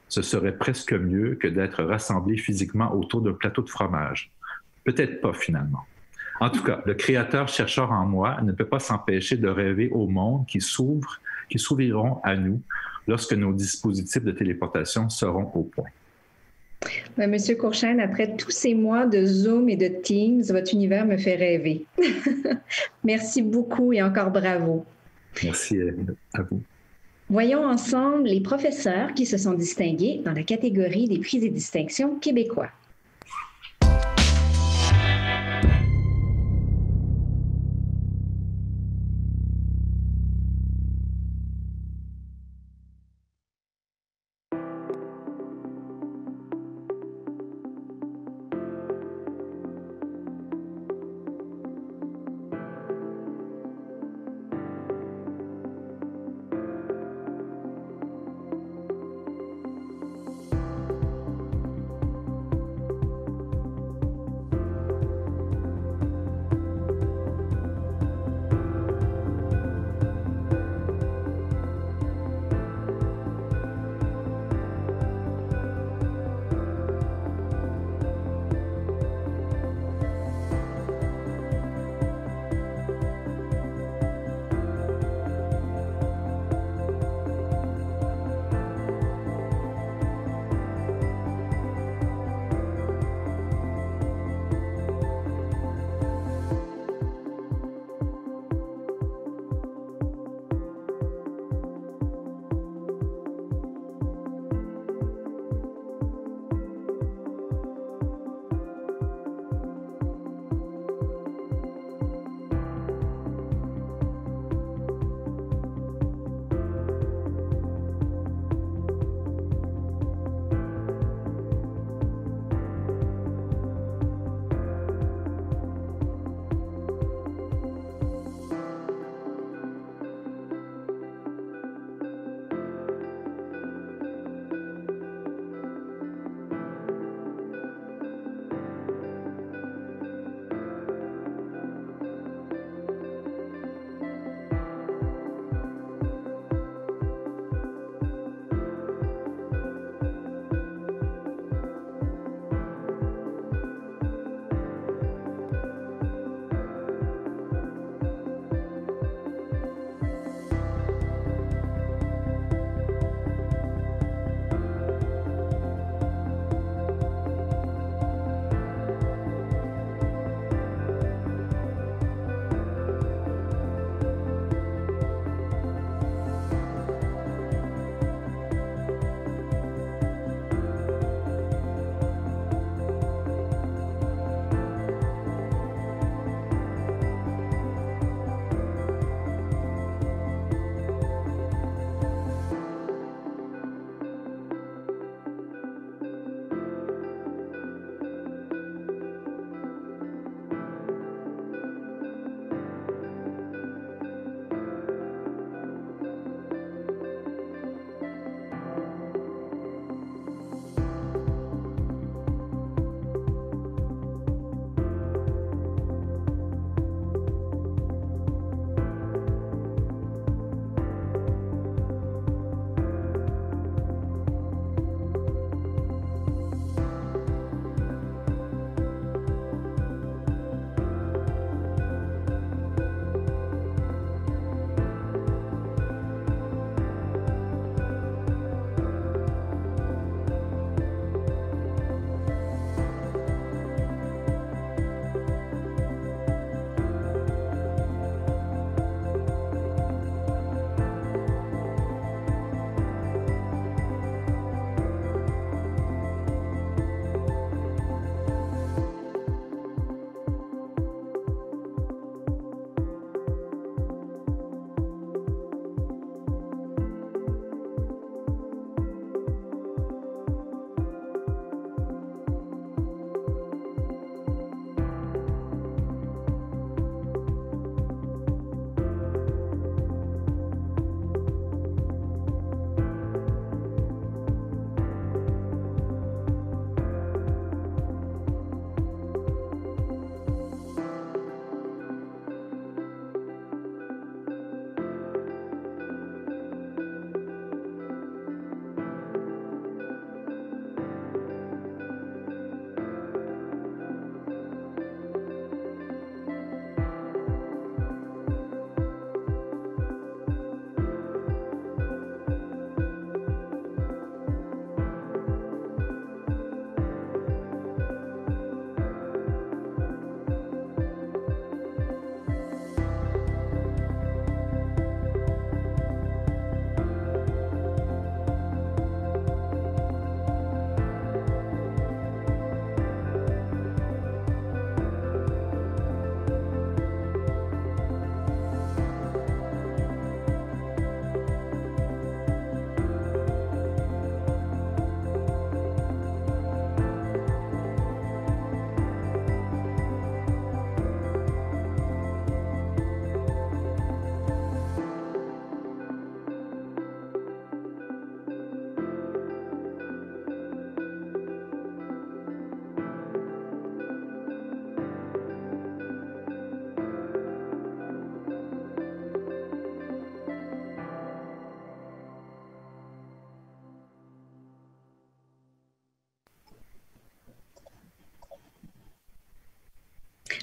Ce serait presque mieux que d'être rassemblés physiquement autour d'un plateau de fromage. Peut-être pas finalement. En tout cas, le créateur-chercheur en moi ne peut pas s'empêcher de rêver au monde qui s'ouvriront à nous lorsque nos dispositifs de téléportation seront au point. Ben, Monsieur Courchaine, après tous ces mois de Zoom et de Teams, votre univers me fait rêver. Merci beaucoup et encore bravo. Merci à vous. Voyons ensemble les professeurs qui se sont distingués dans la catégorie des prix et distinctions québécois.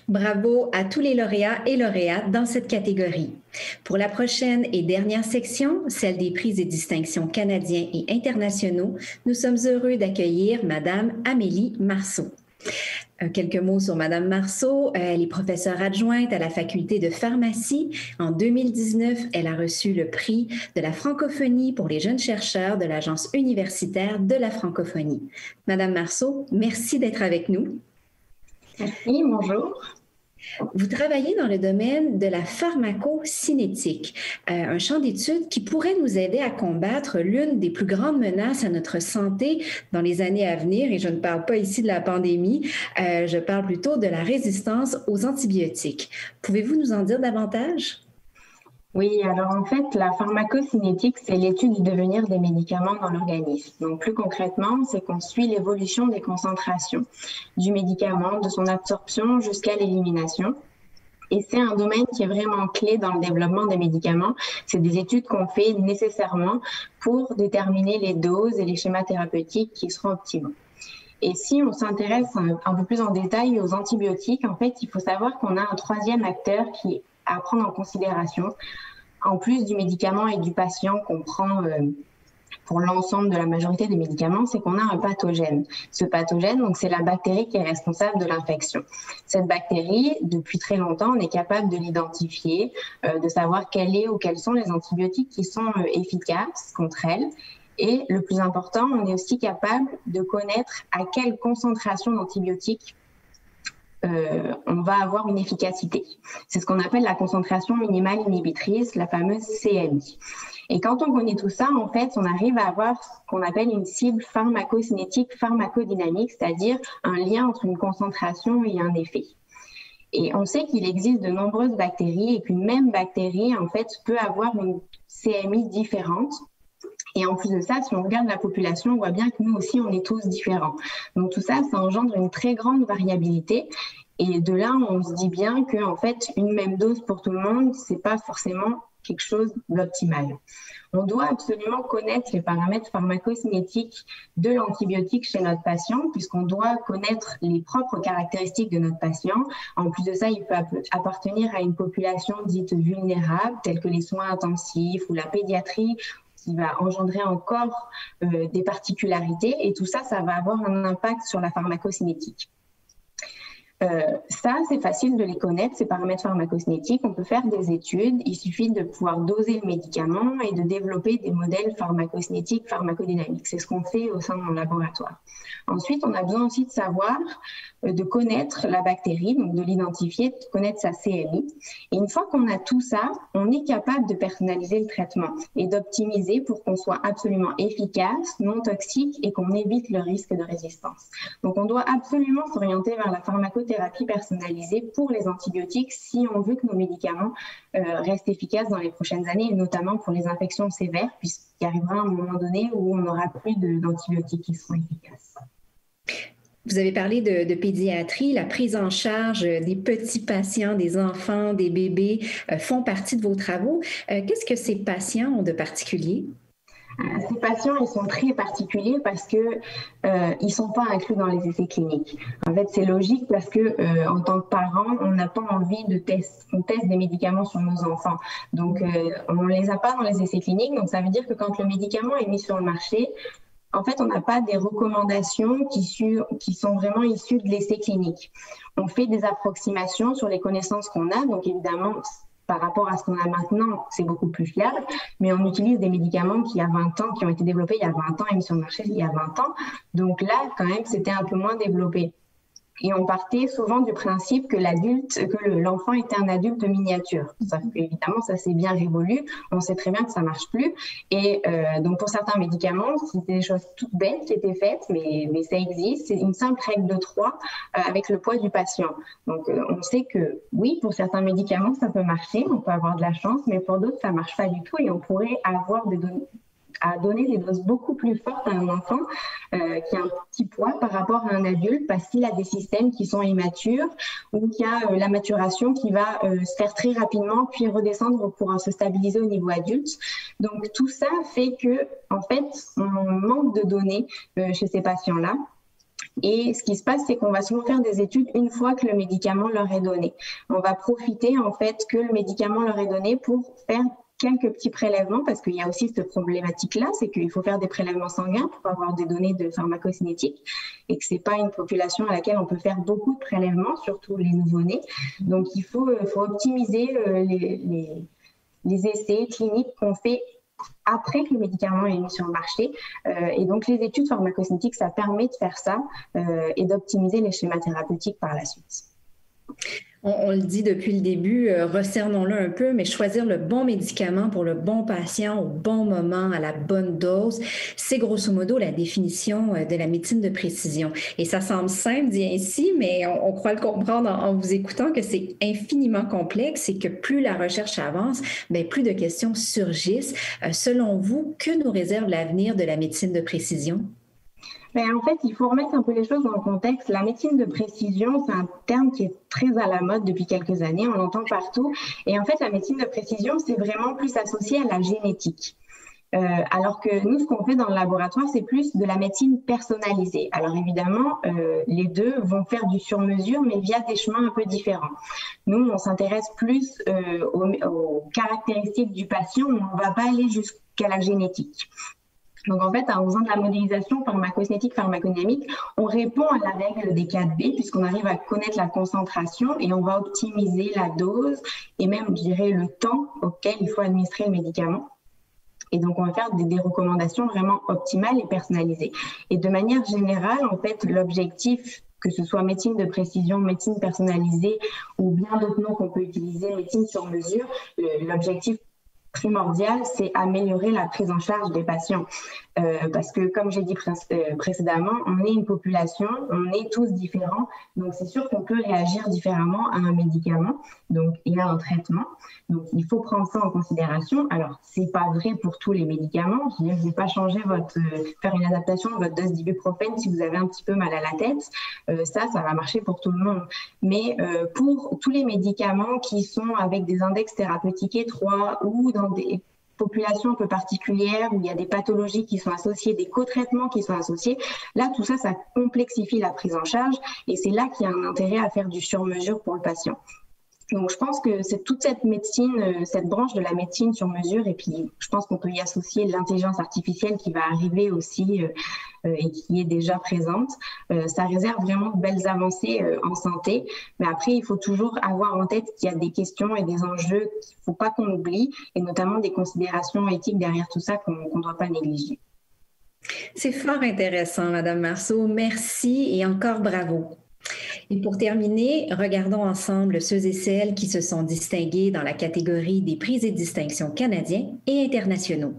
Bravo à tous les lauréats et lauréates dans cette catégorie. Pour la prochaine et dernière section, celle des prix et distinctions canadiens et internationaux, nous sommes heureux d'accueillir Madame Amélie Marceau. Quelques mots sur Madame Marceau. Elle est professeure adjointe à la faculté de pharmacie. En 2019, elle a reçu le prix de la francophonie pour les jeunes chercheurs de l'Agence universitaire de la francophonie. Madame Marceau, merci d'être avec nous. Merci, bonjour. Vous travaillez dans le domaine de la pharmacocinétique, un champ d'études qui pourrait nous aider à combattre l'une des plus grandes menaces à notre santé dans les années à venir. Et je ne parle pas ici de la pandémie, je parle plutôt de la résistance aux antibiotiques. Pouvez-vous nous en dire davantage? Oui, alors en fait, la pharmacocinétique, c'est l'étude du devenir des médicaments dans l'organisme. Donc plus concrètement, c'est qu'on suit l'évolution des concentrations du médicament, de son absorption jusqu'à l'élimination. Et c'est un domaine qui est vraiment clé dans le développement des médicaments. C'est des études qu'on fait nécessairement pour déterminer les doses et les schémas thérapeutiques qui seront optimaux. Et si on s'intéresse un peu plus en détail aux antibiotiques, en fait, il faut savoir qu'on a un troisième acteur qui est à prendre en considération, en plus du médicament et du patient qu'on prend pour l'ensemble de la majorité des médicaments, c'est qu'on a un pathogène. Ce pathogène, donc, c'est la bactérie qui est responsable de l'infection. Cette bactérie, depuis très longtemps, on est capable de l'identifier, de savoir quel est ou quels sont les antibiotiques qui sont efficaces contre elle. Et le plus important, on est aussi capable de connaître à quelle concentration d'antibiotiques on va avoir une efficacité. C'est ce qu'on appelle la concentration minimale inhibitrice, la fameuse CMI. Et quand on connaît tout ça, en fait, on arrive à avoir ce qu'on appelle une cible pharmacocinétique, pharmacodynamique, c'est-à-dire un lien entre une concentration et un effet. Et on sait qu'il existe de nombreuses bactéries et qu'une même bactérie, en fait, peut avoir une CMI différente. Et en plus de ça, si on regarde la population, on voit bien que nous aussi, on est tous différents. Donc tout ça, ça engendre une très grande variabilité. Et de là, on se dit bien que, en fait, une même dose pour tout le monde, c'est pas forcément quelque chose d'optimal. On doit absolument connaître les paramètres pharmacocinétiques de l'antibiotique chez notre patient, puisqu'on doit connaître les propres caractéristiques de notre patient. En plus de ça, il peut appartenir à une population dite vulnérable, telle que les soins intensifs ou la pédiatrie, qui va engendrer encore des particularités. Et tout ça, ça va avoir un impact sur la pharmacocinétique. Ça, c'est facile de les connaître, ces paramètres pharmacocinétiques. On peut faire des études. Il suffit de pouvoir doser le médicament et de développer des modèles pharmacocinétiques, pharmacodynamiques. C'est ce qu'on fait au sein de mon laboratoire. Ensuite, on a besoin aussi de savoir, de connaître la bactérie, donc de l'identifier, de connaître sa CMI. Et une fois qu'on a tout ça, on est capable de personnaliser le traitement et d'optimiser pour qu'on soit absolument efficace, non toxique et qu'on évite le risque de résistance. Donc, on doit absolument s'orienter vers la pharmacothérapie personnalisée pour les antibiotiques si on veut que nos médicaments restent efficaces dans les prochaines années, et notamment pour les infections sévères, puisqu'il arrivera un moment donné où on n'aura plus d'antibiotiques qui seront efficaces. Vous avez parlé de pédiatrie, la prise en charge des petits patients, des enfants, des bébés font partie de vos travaux. Qu'est-ce que ces patients ont de particulier? Ces patients, ils sont très particuliers parce que ils sont pas inclus dans les essais cliniques. En fait, c'est logique parce que en tant que parents, on n'a pas envie qu'on teste des médicaments sur nos enfants. Donc, on les a pas dans les essais cliniques. Donc, ça veut dire que quand le médicament est mis sur le marché, en fait, on n'a pas des recommandations qui sont vraiment issues de l'essai clinique. On fait des approximations sur les connaissances qu'on a. Donc, évidemment, par rapport à ce qu'on a maintenant, c'est beaucoup plus fiable, mais on utilise des médicaments qui ont été développés il y a 20 ans et mis sur le marché il y a 20 ans. Donc là, quand même, c'était un peu moins développé. Et on partait souvent du principe que l'enfant était un adulte miniature. Sauf qu'évidemment, ça s'est bien révolu. On sait très bien que ça ne marche plus. Et donc, pour certains médicaments, c'était des choses toutes bêtes qui étaient faites, mais ça existe. C'est une simple règle de 3 avec le poids du patient. Donc, on sait que oui, pour certains médicaments, ça peut marcher. On peut avoir de la chance, mais pour d'autres, ça ne marche pas du tout. Et on pourrait avoir à donner des doses beaucoup plus fortes à un enfant qui a un petit poids par rapport à un adulte parce qu'il a des systèmes qui sont immatures ou qu'il y a la maturation qui va se faire très rapidement puis redescendre pour se stabiliser au niveau adulte. Donc tout ça fait que en fait on manque de données chez ces patients-là. Et ce qui se passe, c'est qu'on va souvent faire des études une fois que le médicament leur est donné. On va profiter en fait que le médicament leur est donné pour faire quelques petits prélèvements, parce qu'il y a aussi cette problématique-là, c'est qu'il faut faire des prélèvements sanguins pour avoir des données de pharmacocinétique et que c'est pas une population à laquelle on peut faire beaucoup de prélèvements, surtout les nouveau-nés. Donc il faut optimiser les essais cliniques qu'on fait après que le médicament est mis sur le marché. Et donc les études pharmacocinétiques, ça permet de faire ça et d'optimiser les schémas thérapeutiques par la suite. On le dit depuis le début, recernons-le un peu, mais choisir le bon médicament pour le bon patient au bon moment, à la bonne dose, c'est grosso modo la définition de la médecine de précision. Et ça semble simple dit ainsi, mais on croit le comprendre en vous écoutant que c'est infiniment complexe et que plus la recherche avance, bien, plus de questions surgissent. Selon vous, que nous réserve l'avenir de la médecine de précision? Mais en fait, il faut remettre un peu les choses dans le contexte. La médecine de précision, c'est un terme qui est très à la mode depuis quelques années, on l'entend partout. Et en fait, la médecine de précision, c'est vraiment plus associé à la génétique. Alors que nous, ce qu'on fait dans le laboratoire, c'est plus de la médecine personnalisée. Alors évidemment, les deux vont faire du sur-mesure, mais via des chemins un peu différents. Nous, on s'intéresse plus aux caractéristiques du patient, mais on ne va pas aller jusqu'à la génétique. Donc en fait, en faisant de la modélisation pharmacocinétique, pharmacodynamique, on répond à la règle des 4B puisqu'on arrive à connaître la concentration et on va optimiser la dose et même, je dirais, le temps auquel il faut administrer le médicament. Et donc, on va faire des recommandations vraiment optimales et personnalisées. Et de manière générale, en fait, l'objectif, que ce soit médecine de précision, médecine personnalisée ou bien d'autres noms qu'on peut utiliser, médecine sur mesure, l'objectif primordial, c'est améliorer la prise en charge des patients. Parce que, comme j'ai dit précédemment, on est une population, on est tous différents, donc c'est sûr qu'on peut réagir différemment à un médicament et à un traitement. Donc, il faut prendre ça en considération. Alors, c'est pas vrai pour tous les médicaments. Je ne vais pas changer faire une adaptation de votre dose d'ibuprofène si vous avez un petit peu mal à la tête. Ça va marcher pour tout le monde. Mais pour tous les médicaments qui sont avec des index thérapeutiques étroits ou dans des populations un peu particulières où il y a des pathologies qui sont associées, des co-traitements qui sont associés, là, tout ça, ça complexifie la prise en charge et c'est là qu'il y a un intérêt à faire du sur-mesure pour le patient. Donc, je pense que c'est toute cette médecine, cette branche de la médecine sur mesure, et puis je pense qu'on peut y associer l'intelligence artificielle qui va arriver aussi et qui est déjà présente. Ça réserve vraiment de belles avancées en santé, mais après, il faut toujours avoir en tête qu'il y a des questions et des enjeux qu'il ne faut pas qu'on oublie, et notamment des considérations éthiques derrière tout ça qu'on ne doit pas négliger. C'est fort intéressant, Madame Marceau. Merci et encore bravo. Et pour terminer, regardons ensemble ceux et celles qui se sont distingués dans la catégorie des prix et distinctions canadiens et internationaux.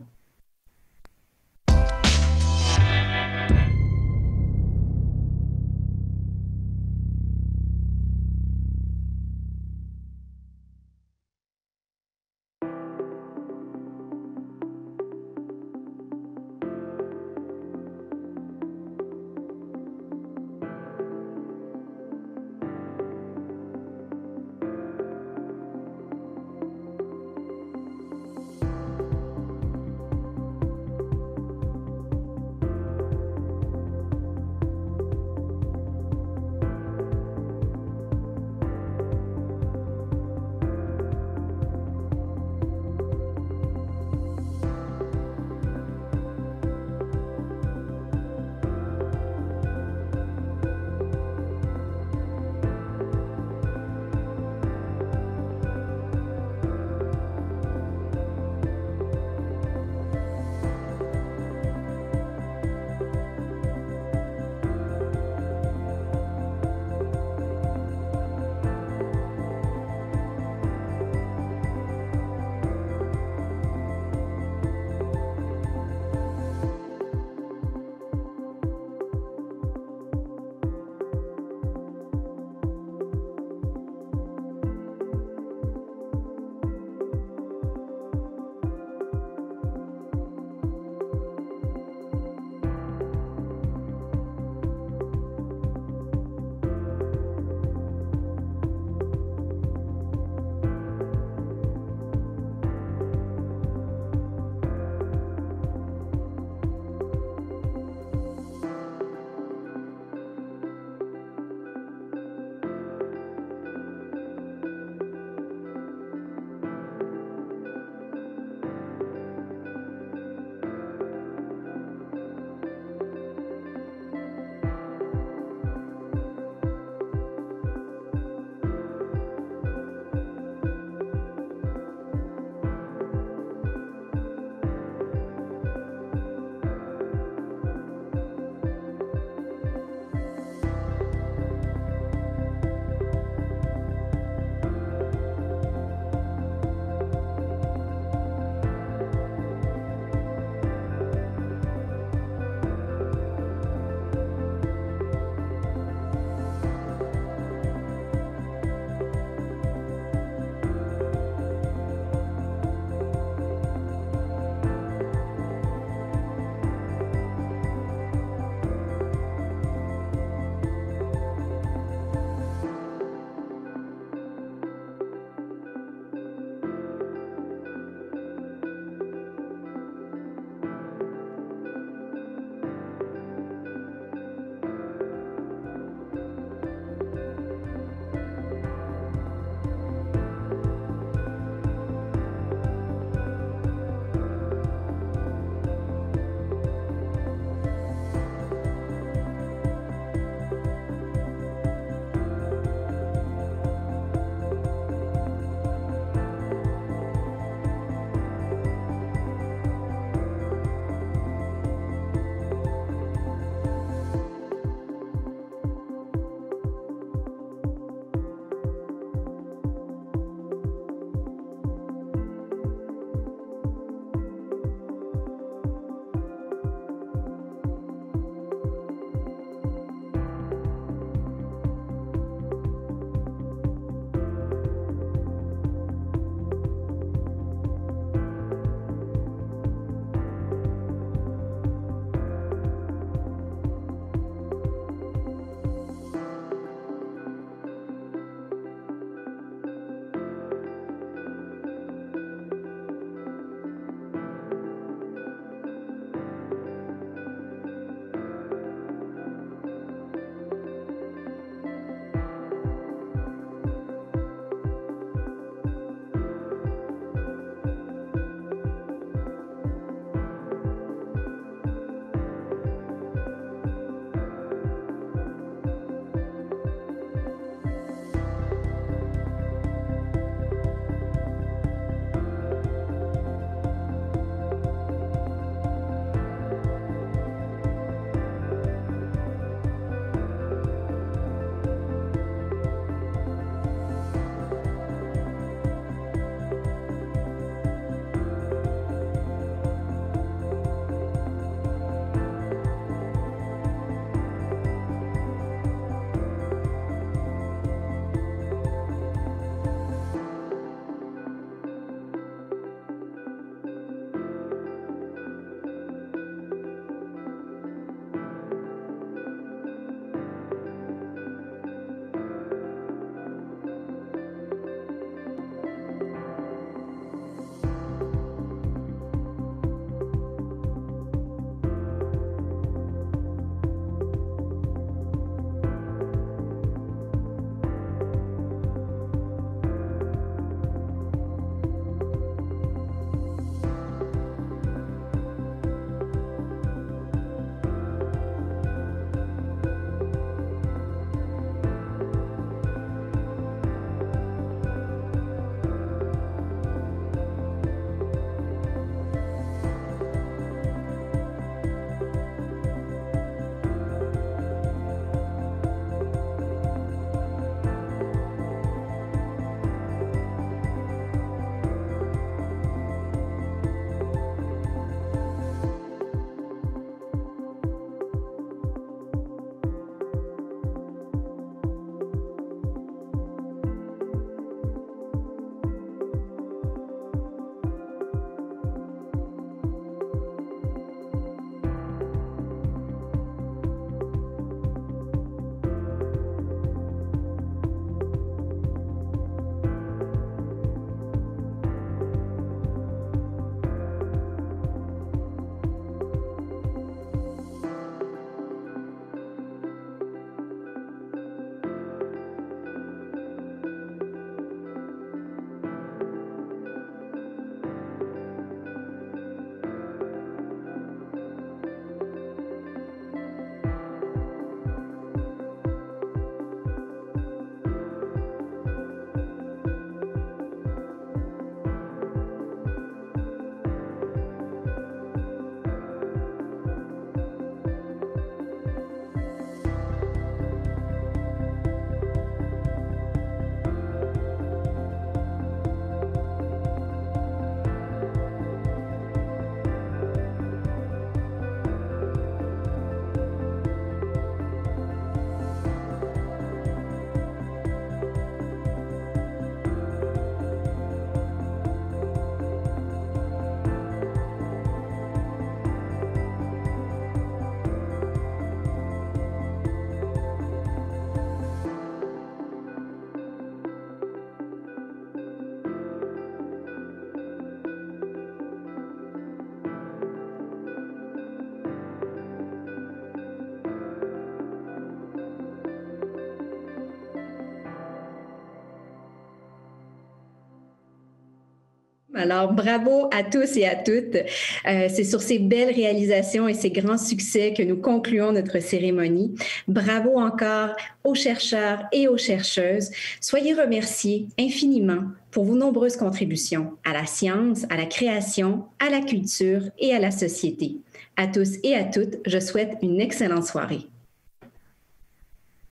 Alors, bravo à tous et à toutes. C'est sur ces belles réalisations et ces grands succès que nous concluons notre cérémonie. Bravo encore aux chercheurs et aux chercheuses. Soyez remerciés infiniment pour vos nombreuses contributions à la science, à la création, à la culture et à la société. À tous et à toutes, je souhaite une excellente soirée.